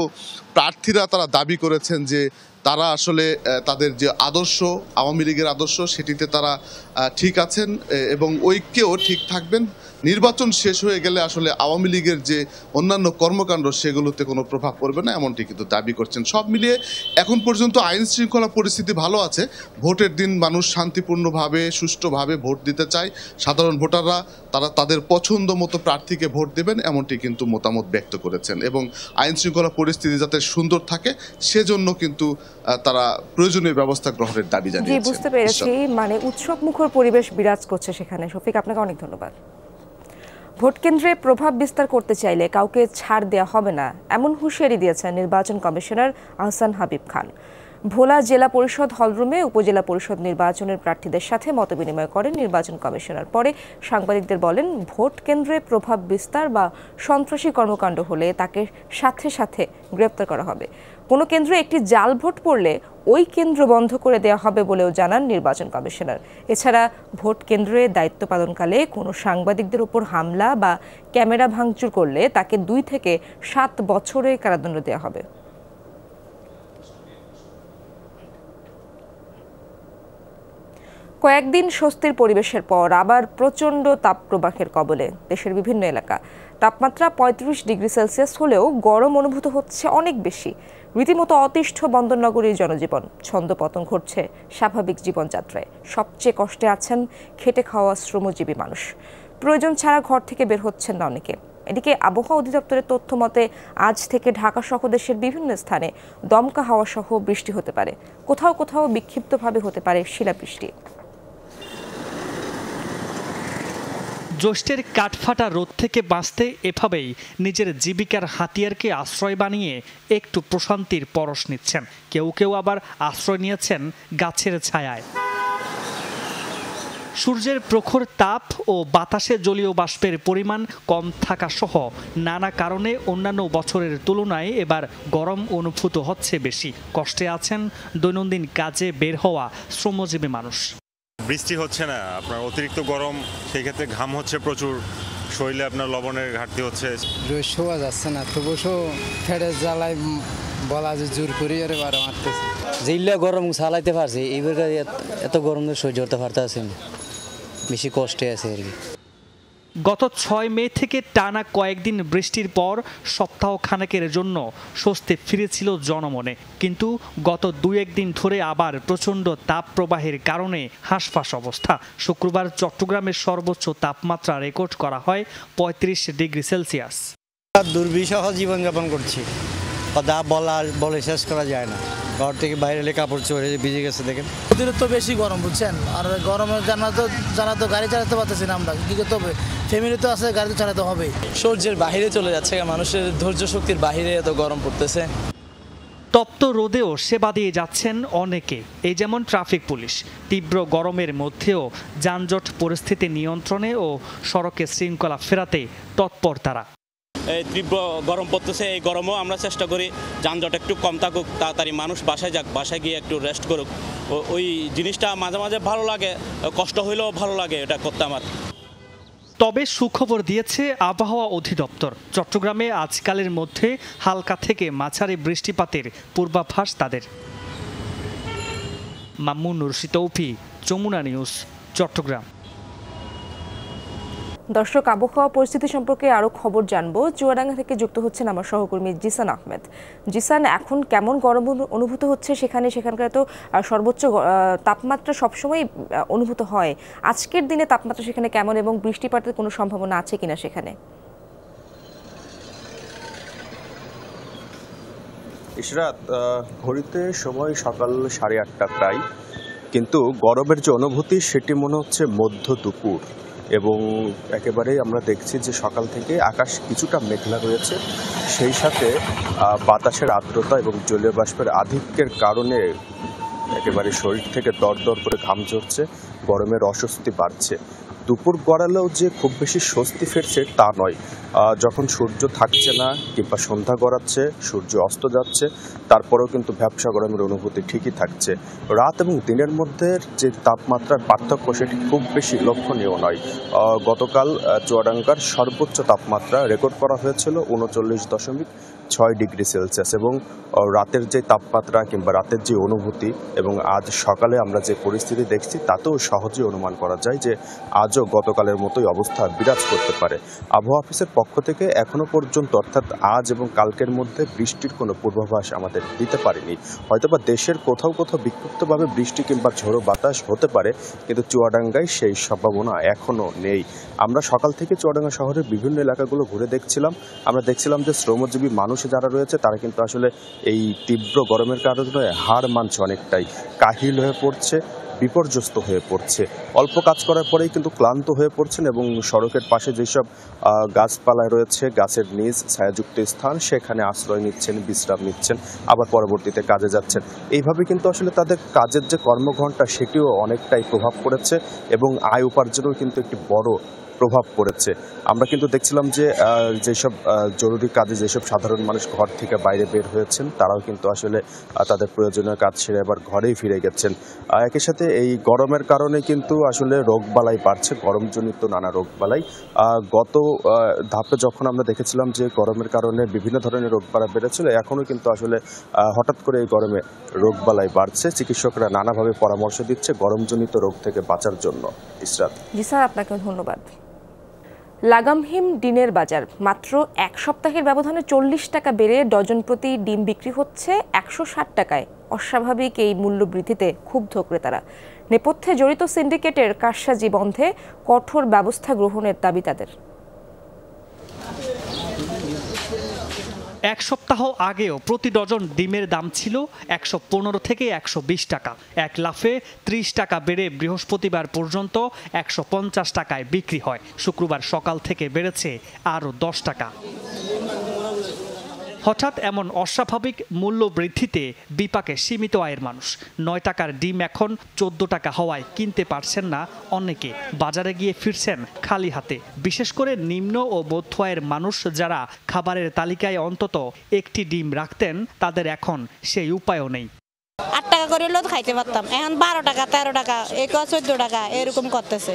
প্রার্থীরা তারা দাবি করেছেন যে তারা আসলে তাদের যে আদর্শ, আওয়ামী লীগের আদর্শ, সেটিতে তারা ঠিক আছেন এবং ঐক্যেও ঠিক থাকবেন। নির্বাচন শেষ হয়ে গেলে আসলে আওয়ামী লীগের যে অন্যান্য কর্মকাণ্ড সেগুলোতে কোনো প্রভাব পড়বে না, এমনটি কিন্তু দাবি করছেন। সব মিলিয়ে এখন পর্যন্ত আইন শৃঙ্খলা পরিস্থিতি ভালো আছে। ভোটের দিন মানুষ শান্তিপূর্ণভাবে সুষ্ঠুভাবে ভোট দিতে চায়। সাধারণ ভোটাররা তারা তাদের পছন্দ মতো প্রার্থীকে ভোট দেবেন, এমনটি কিন্তু মতামত ব্যক্ত করেছেন। এবং আইন শৃঙ্খলা পরিস্থিতি যাতে সুন্দর থাকে সেজন্য কিন্তু তারা প্রয়োজনীয় ব্যবস্থা গ্রহণের দাবি জানিয়েছেন। বুঝতে পেরেছি, মানে উৎসব মুখর পরিবেশ বিরাজ করছে সেখানে। শফিক, আপনাকে অনেক ধন্যবাদ। ভোট কেন্দ্রে প্রভাব বিস্তার করতে চাইলে কাউকে ছাড় দেওয়া হবে না, এমন হুঁশিয়ারি দিয়েছেন নির্বাচন কমিশনার আহসান হাবিব খান। ভোলা জেলা পরিষদ হলরুমে উপজেলা পরিষদ নির্বাচনের প্রার্থীদের সাথে মতবিনিময় করেন নির্বাচন কমিশনার। পরে সাংবাদিকদের বলেন, ভোট কেন্দ্রে প্রভাব বিস্তার বা সন্ত্রাসী কর্মকাণ্ড হলে তাকে সাথে সাথে গ্রেপ্তার করা হবে। কোনো কেন্দ্রে একটি জাল ভোট পড়লে ওই কেন্দ্র বন্ধ করে দেওয়া হবে বলেও জানান নির্বাচন কমিশনার। এছাড়া ভোট কেন্দ্রে দায়িত্ব পালনকালে কোনো সাংবাদিকদের উপর হামলা বা ক্যামেরা ভাঙচুর করলে তাকে 2 থেকে 7 বছরের কারাদণ্ড দেওয়া হবে। কয়েকদিন স্বস্তির পরিবেশের পর আবার প্রচণ্ড তাপপ্রবাহের কবলে দেশের বিভিন্ন এলাকা। তাপমাত্রা 35 ডিগ্রি সেলসিয়াস হলেও গরম অনুভূত হচ্ছে অনেক বেশি। রীতিমতো অতিষ্ঠ বন্দরনগরীর জনজীবন, ছন্দপতন ঘটছে স্বাভাবিক জীবনযাত্রায়। সবচেয়ে কষ্টে আছেন খেটে খাওয়া শ্রমজীবী মানুষ। প্রয়োজন ছাড়া ঘর থেকে বের হচ্ছেন না অনেকে। এদিকে আবহাওয়া অধিদপ্তরের তথ্য মতে আজ থেকে ঢাকা সহ দেশের বিভিন্ন স্থানে দমকা হাওয়া সহ বৃষ্টি হতে পারে। কোথাও কোথাও বিক্ষিপ্তভাবে হতে পারে শিলাবৃষ্টি। জ্যৈষ্ঠের কাঠফাটা রোদ থেকে বাঁচতে এভাবেই নিজের জীবিকার হাতিয়ারকে আশ্রয় বানিয়ে একটু প্রশান্তির পরশ নিচ্ছেন। কেউ কেউ আবার আশ্রয় নিয়েছেন গাছের ছায়ায়। সূর্যের প্রখর তাপ ও বাতাসে জলীয় বাষ্পের পরিমাণ কম থাকা সহ নানা কারণে অন্যান্য বছরের তুলনায় এবার গরম অনুভূত হচ্ছে বেশি। কষ্টে আছেন দৈনন্দিন কাজে বের হওয়া শ্রমজীবী মানুষ। বৃষ্টি হচ্ছে না, আপনার অতিরিক্ত গরম, সেই ক্ষেত্রে ঘাম হচ্ছে প্রচুর, শরীরে আপনার লবণের ঘাটতি হচ্ছে। শোয়া যাচ্ছে না, তো বসো ফেটে জ্বালায় বলা যে জোর করি আর বারো মারতেছে। যেগুলা গরম চালাইতে পারছে, এইবার এত গরম সহ্য করতে পারতেছে না, বেশি কষ্টে আছে আর কি। গত 6 মে থেকে টানা কয়েকদিন বৃষ্টির পর সপ্তাহ খানেকের জন্য স্বস্তি ফিরেছিল জনমনে, কিন্তু গত 2-1 দিন ধরে আবার প্রচণ্ড তাপ প্রবাহের কারণে হাঁসফাঁস অবস্থা। শুক্রবার চট্টগ্রামের সর্বোচ্চ তাপমাত্রা রেকর্ড করা হয় 35 ডিগ্রি সেলসিয়াস। দুর্বিষহ জীবনযাপন করছি, যা বলে শেষ করা যায় না। ঘর থেকে বাইরে এলে কাপড় চড়ে ভিজে গেছে দেখেন। অতিরিক্ত বেশি গরম, বুঝছেন। আর গরমে জানা তো গাড়ি চালাতে পারতেছি না আমরা, কি করতে হবে, ফ্যামিলি তো আছে, গাড়ি তো চালাতে হবে। সূর্যের বাহিরে চলে যাচ্ছে, মানুষের ধৈর্য শক্তির বাহিরে এত গরম পড়তেছে। তপ্ত রোদেও সেবা দিয়ে যাচ্ছেন অনেকে, এই যেমন ট্রাফিক পুলিশ। তীব্র গরমের মধ্যেও যানজট পরিস্থিতি নিয়ন্ত্রণে ও সড়কে শৃঙ্খলা ফেরাতে তৎপর তারা। এই তীব্র গরম পড়তেছে, এই গরমও আমরা চেষ্টা করি যানজট একটু কম থাকুক, তাড়াতাড়ি মানুষ বাসায় যাক, বাসায় গিয়ে একটু রেস্ট করুক। ওই জিনিসটা মাঝে মাঝে ভালো লাগে, কষ্ট হইলেও ভালো লাগে এটা করতে আমার। তবে সুখবর দিয়েছে আবহাওয়া অধিদপ্তর। চট্টগ্রামে আজকালের মধ্যে হালকা থেকে মাঝারি বৃষ্টিপাতের পূর্বাভাস তাদের। মামুন রশিদ তৌফি, যমুনা নিউজ, চট্টগ্রাম। দর্শক, আবহাওয়া পরিস্থিতি সম্পর্কে আরো খবর জানবো। চুয়াডাঙ্গা থেকে যুক্ত হচ্ছেন আমার সহকর্মী জিসান আহমেদ। জিসান, এখন কেমন গরম অনুভূত হচ্ছে সেখানকার তো সর্বোচ্চ তাপমাত্রা সবসময় অনুভূত হয়। আজকের দিনে তাপমাত্রা সেখানে কেমন এবং বৃষ্টিপাতের কোনো সম্ভাবনা আছে কিনা সেখানে? ইশরাত, ঘড়িতে সময় সকাল 8:30 প্রায়, কিন্তু গরমের যে অনুভূতি সেটি মনে হচ্ছে মধ্য দুপুর। এবং একেবারেই আমরা দেখছি যে সকাল থেকে আকাশ কিছুটা মেঘলা রয়েছে, সেই সাথে বাতাসের আর্দ্রতা এবং জলীয় বাষ্পের আধিক্যের কারণে একেবারে শরীর থেকে দরদর করে ঘাম ঝরছে, গরমের অস্বস্তি বাড়ছে। দুপুর গড়ালেও যে খুব বেশি স্বস্তি ফিরছে তা নয়। যখন সূর্য থাকছে না কিংবা সন্ধ্যা গড়াচ্ছে, সূর্য অস্ত যাচ্ছে, তারপরেও কিন্তু ভ্যাপসা গরমের অনুভূতি ঠিকই থাকছে। রাত এবং দিনের মধ্যে যে তাপমাত্রার পার্থক্য সেটি খুব বেশি লক্ষণীয় নয়। গতকাল চুয়াডাঙ্গার সর্বোচ্চ তাপমাত্রা রেকর্ড করা হয়েছিল 39.6 ডিগ্রি সেলসিয়াস, এবং রাতের যে তাপমাত্রা কিংবা রাতের যে অনুভূতি এবং আজ সকালে আমরা যে পরিস্থিতি দেখছি তাতেও সহজেই অনুমান করা যায় যে আজও গতকালের মতোই অবস্থা বিরাজ করতে পারে। আবহাওয়া অফিসের পক্ষ থেকে এখনো পর্যন্ত অর্থাৎ আজ এবং কালকের মধ্যে বৃষ্টির কোনো পূর্বাভাস আমাদের দিতে পারেনি। হয়তোবা দেশের কোথাও কোথাও বিক্ষিপ্তভাবে বৃষ্টি কিংবা ঝোড়ো বাতাস হতে পারে, কিন্তু চুয়াডাঙ্গায় সেই সম্ভাবনা এখনো নেই। আমরা সকাল থেকে চুয়াডাঙ্গা শহরের বিভিন্ন এলাকাগুলো ঘুরে দেখছিলাম। আমরা দেখছিলাম যে শ্রমজীবী মানুষ যারা রয়েছে তারা কিন্তু আসলে এই তীব্র গরমের কারণে হাড় মানছে, অনেকটাই কাহিল হয়ে পড়ছে, বিপর্যস্ত হয়ে পড়ছে। অল্প কাজ করার পরেই কিন্তু ক্লান্ত হয়ে পড়ছেন এবং সড়কের পাশে যেসব গাছপালা রয়েছে, গাছের নিচ ছায়াযুক্ত স্থান, সেখানে আশ্রয় নিচ্ছেন, বিশ্রাম নিচ্ছেন, আবার পরবর্তীতে কাজে যাচ্ছেন। এইভাবে কিন্তু আসলে তাদের কাজের যে কর্মঘণ্টা সেটিও অনেকটাই প্রভাব পড়েছে এবং আয় উপার্জনেও কিন্তু একটি বড় প্রভাব পড়েছে। আমরা কিন্তু দেখছিলাম যে যেসব জরুরি কাজে যেসব সাধারণ মানুষ ঘর থেকে বাইরে বের হয়েছেন তারাও কিন্তু আসলে তাদের প্রয়োজনীয় কাজ সেরে আবার ঘরেই ফিরে গেছেন। একই সাথে এই গরমের কারণে কিন্তু আসলে রোগবালাই বাড়ছে, গরমজনিত নানা রোগবালাই। গত ধাপে যখন আমরা দেখেছিলাম যে গরমের কারণে বিভিন্ন ধরনের রোগবালাই বেড়েছিল, এখনও কিন্তু আসলে হঠাৎ করে এই গরমে রোগবালাই বাড়ছে। চিকিৎসকরা নানাভাবে পরামর্শ দিচ্ছে গরমজনিত রোগ থেকে বাঁচার জন্য। ইসরাত, জি স্যার, আপনাকে ধন্যবাদ। লাগামহীন ডিমের বাজার মাত্র এক সপ্তাহের ব্যবধানে 40 টাকা বেড়ে ডজন প্রতি ডিম বিক্রি হচ্ছে 160 টাকায়। অস্বাভাবিক এই মূল্য বৃদ্ধিতে ক্ষুব্ধ ক্রেতারা। নেপথ্যে জড়িত সিন্ডিকেটের কারসাজি বন্ধে কঠোর ব্যবস্থা গ্রহণের দাবি তাদের। এক সপ্তাহ আগেও প্রতি ডজন ডিমের দাম ছিল 115 থেকে 120 টাকা। এক লাফে 30 টাকা বেড়ে বৃহস্পতিবার পর্যন্ত 150 টাকায় বিক্রি হয়। শুক্রবার সকাল থেকে বেড়েছে আরও 10 টাকা। হঠাৎ এমন অস্বাভাবিক মূল্য বৃদ্ধিতে বিপাকে সীমিত আয়ের মানুষ। 9 টাকার ডিম এখন 14 টাকা হওয়ায় কিনতে পারছেন না অনেকে। বাজারে গিয়ে ফিরছেন খালি হাতে। বিশেষ করে নিম্ন ও মধ্য আয়ের মানুষ যারা খাবারের তালিকায় অন্তত একটি ডিম রাখতেন, তাদের এখন সেই উপায়ও নেই। 8 টাকা করে হলেও খাইতে পারতাম, এখন 12 টাকা 13 টাকা 14 টাকা এরকম করতেছে।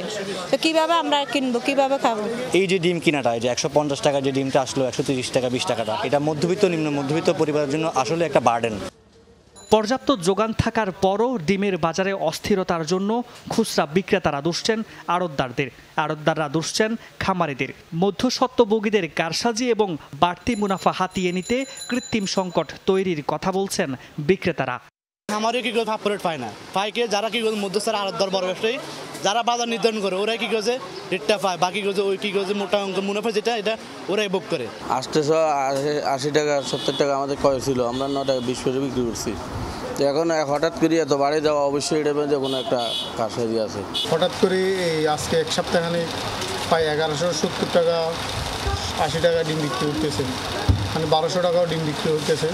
তো কিভাবে আমরা কিনবো, কিভাবে খাবো? এই যে ডিম কিনাটা, এই যে 150 টাকা যে ডিমটা আসলো 130 টাকা 20 টাকাটা, এটা মধ্যবিত্ত নিম্ন মধ্যবিত্ত পরিবারের জন্য আসলে একটা বার্ডেন। পর্যাপ্ত যোগান থাকার পরও ডিমের বাজারে অস্থিরতার জন্য খুচরা বিক্রেতারা দুষছেন আড়তদাররা দুষছেন খামারিদের। মধ্যস্বত্বভোগীদের কারসাজি এবং বাড়তি মুনাফা হাতিয়ে নিতে কৃত্রিম সংকট তৈরির কথা বলছেন বিক্রেতারা। খামারে কি করে ফাপরেট পায় না, পাইকে যারা কি করে মধ্যস্থরা আড়তদার বড় ব্যবসায়ী যারা বাজার নির্ধারণ করে ওরাই কি করছে রেটটা পায়, বাকি করছে ওই কি করছে মোটা অঙ্ক মুনাফা যেটা এটা ওরাই বুক করে। 80 টাকা 70 টাকা আমাদের কয় ছিল, আমরা 9 টাকা 20 পয়সা বিক্রি করছি। এখন হঠাৎ করে এত বাড়ি যাওয়া অবশ্যই এটা মধ্যে কোনো একটা কারসাজি আছে। হঠাৎ করে এই আজকে এক সপ্তাহখানে প্রায় 1170 টাকা 80 টাকা ডিম বিক্রি করতেছে, মানে 1200 টাকাও ডিম বিক্রি হতেছে।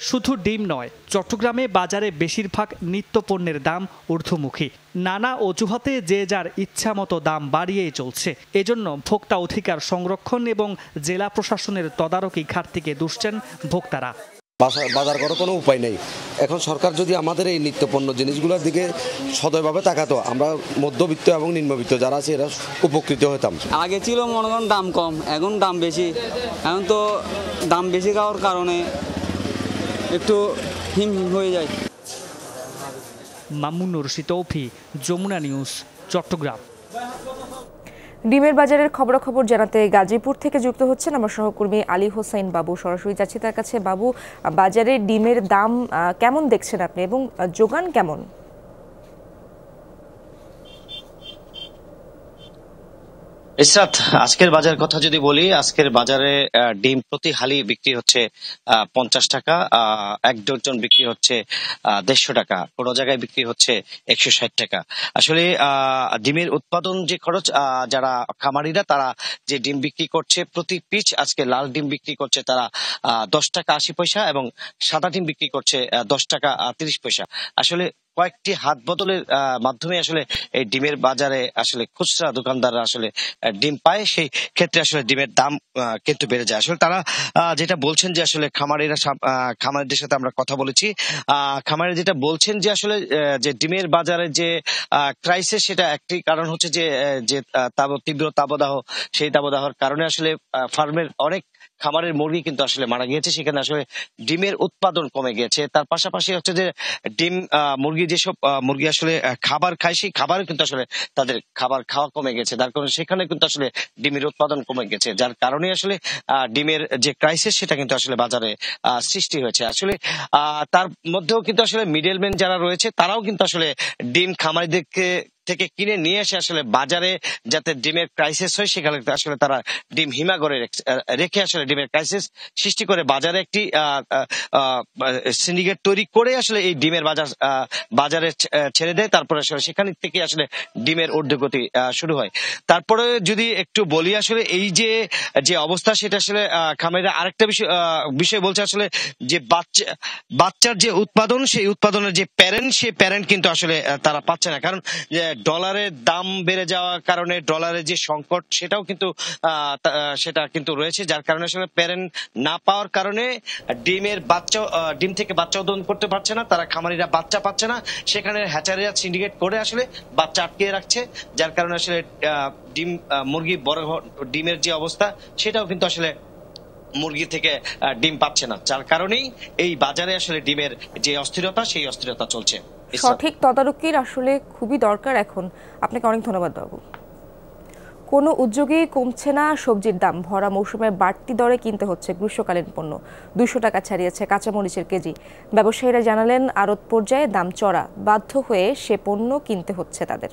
শুধু ডিম নয়, চট্টগ্রামে বাজারে বেশিরভাগ নিত্য পণ্যের দাম ঊর্ধ্বমুখী। নানা অজুহাতে যে যার ইচ্ছা মতো দাম বাড়িয়েই চলছে। এজন্য ভোক্তা অধিকার সংরক্ষণ এবং জেলা প্রশাসনের তদারকি ঘাটতিকে দুষছেন ভোক্তারা। বাজার করার কোনো উপায় নেই। এখন সরকার যদি আমাদের এই নিত্যপণ্য জিনিসগুলোর দিকে সদয়ভাবে তাকাতো, আমরা মধ্যবিত্ত এবং নিম্নবিত্ত যারা আছে এরা উপকৃত হতাম। আগে ছিল মনে করেন দাম কম, এখন দাম বেশি। এখন তো দাম বেশি খাওয়ার কারণে একটু হিম হয়ে যায়। মামুনুর রশিদ তৌফি, যমুনা নিউজ, চট্টগ্রাম। ডিমের বাজারের খবরাখবর জানাতে গাজীপুর থেকে যুক্ত হচ্ছেন আমার সহকর্মী আলী হোসেন বাবু। সরাসরি যাচ্ছি তার কাছে। বাবু, বাজারে ডিমের দাম কেমন দেখছেন আপনি এবং যোগান কেমন? ইসরাত, আজকের বাজার কথা যদি বলি, আজকের বাজারে ডিম প্রতি হালি বিক্রি হচ্ছে 50 টাকা, 1 ডজন বিক্রি হচ্ছে 150 টাকা, কোনো জায়গায় বিক্রি হচ্ছে 160 টাকা। আসলে ডিমের উৎপাদন যে খরচ, যারা খামারিরা তারা যে ডিম বিক্রি করছে প্রতি পিস, আজকে লাল ডিম বিক্রি করছে তারা 10 টাকা 80 পয়সা এবং সাদা ডিম বিক্রি করছে 10 টাকা 30 পয়সা। আসলে কয়েকটি হাত বদলের মাধ্যমে আসলে এই ডিমের বাজারে আসলে খুচরা দোকানদাররা আসলে ডিম পায়, সেই ক্ষেত্রে আসলে ডিমের দাম কিন্তু বেড়ে যায়। আসলে তারা যেটা বলছেন যে আসলে খামারিদের সাথে আমরা কথা বলেছি, খামারিরা যেটা বলছেন যে আসলে যে ডিমের বাজারে যে ক্রাইসিস, সেটা একটি কারণ হচ্ছে যে তীব্র তাপদাহ, সেই তাপদাহর কারণে আসলে ফার্মের অনেক খামারের মুরগি কিন্তু আসলে মারা গিয়েছে, সেখানে আসলে ডিমের উৎপাদন কমে গিয়েছে। তার পাশাপাশি হচ্ছে যে ডিম মুরগি যেসব মুরগি আসলে খাবার খায়, সেই খাবার কিন্তু আসলে তাদের খাবার খাওয়া কমে গেছে, যার কারণে সেখানে কিন্তু আসলে ডিমের উৎপাদন কমে গেছে, যার কারণে আসলে ডিমের যে ক্রাইসিস সেটা কিন্তু আসলে বাজারে সৃষ্টি হয়েছে। আসলে তার মধ্যেও কিন্তু আসলে মিডলম্যান যারা রয়েছে তারাও কিন্তু আসলে ডিম খামারিদেরকে থেকে কিনে নিয়ে এসে আসলে বাজারে যাতে ডিমের ক্রাইসিস হয়, সেখানে আসলে তারা ডিম হিমাগরে রেখে আসলে ডিমের ক্রাইসিস সৃষ্টি করে বাজারে একটি সিন্ডিকেট তৈরি করে আসলে এই ডিমের বাজারে ছেড়ে দেয়। তারপরে আসলে সেখান থেকে আসলে ডিমের ঊর্ধ্বগতি শুরু হয়। তারপরে যদি একটু বলি, আসলে এই যে অবস্থা, সেটা আসলে খামারিরা আরেকটা বিষয় বলছে, আসলে যে বাচ্চার যে উৎপাদন, সেই উৎপাদনের যে প্যারেন্ট, সেই প্যারেন্ট কিন্তু আসলে তারা পাচ্ছে না, কারণ ডলারের দাম বেড়ে যাওয়ার কারণে ডলারের যে সংকট সেটা কিন্তু রয়েছে, যার কারণে আসলে প্যারেন্ট না পাওয়ার কারণে ডিম থেকে বাচ্চা উৎপাদন করতে পারছে না, তারা খামারিরা বাচ্চা পাচ্ছে না, সেখানে হ্যাচারিরা সিন্ডিকেট করে আসলে বাচ্চা আটকে রাখছে, যার কারণে আসলে মুরগি বড় ডিমের যে অবস্থা, সেটাও কিন্তু আসলে মুরগি থেকে ডিম পাচ্ছে না, যার কারণেই এই বাজারে আসলে ডিমের যে অস্থিরতা, সেই অস্থিরতা চলছে। সঠিক তদারকির আসলে খুবই দরকার এখন। আপনাকে অনেক ধন্যবাদ বাবু। কোনো উদ্যোগেই কমছে না সবজির দাম। ভরা মৌসুমে বাড়তি দরে কিনতে হচ্ছে গ্রীষ্মকালীন পণ্য। 200 টাকা ছাড়িয়েছে কাঁচামরিচের কেজি। ব্যবসায়ীরা জানালেন আড়ত পর্যায়ে দাম চড়া, বাধ্য হয়ে সে পণ্য কিনতে হচ্ছে তাদের।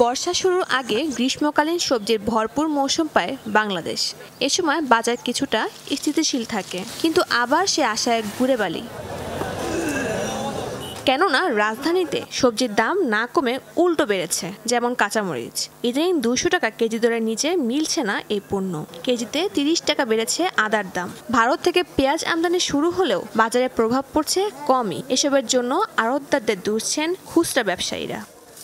বর্ষা শুরুর আগে গ্রীষ্মকালীন সবজির ভরপুর মৌসুম পায় বাংলাদেশ। এ সময় বাজার কিছুটা স্থিতিশীল থাকে, কিন্তু আবার সে আশায় ঘুরে বালি। কেননা রাজধানীতে সবজির দাম না কমে উল্টো বেড়েছে, যেমন কাঁচামরিচ। ইদানিং 200 টাকা কেজি দরের নিচে মিলছে না এই পণ্য। কেজিতে 30 টাকা বেড়েছে আদার দাম। ভারত থেকে পেঁয়াজ আমদানি শুরু হলেও বাজারে প্রভাব পড়ছে কমই। এসবের জন্য আড়তদারদের দুষছেন খুচরা ব্যবসায়ীরা।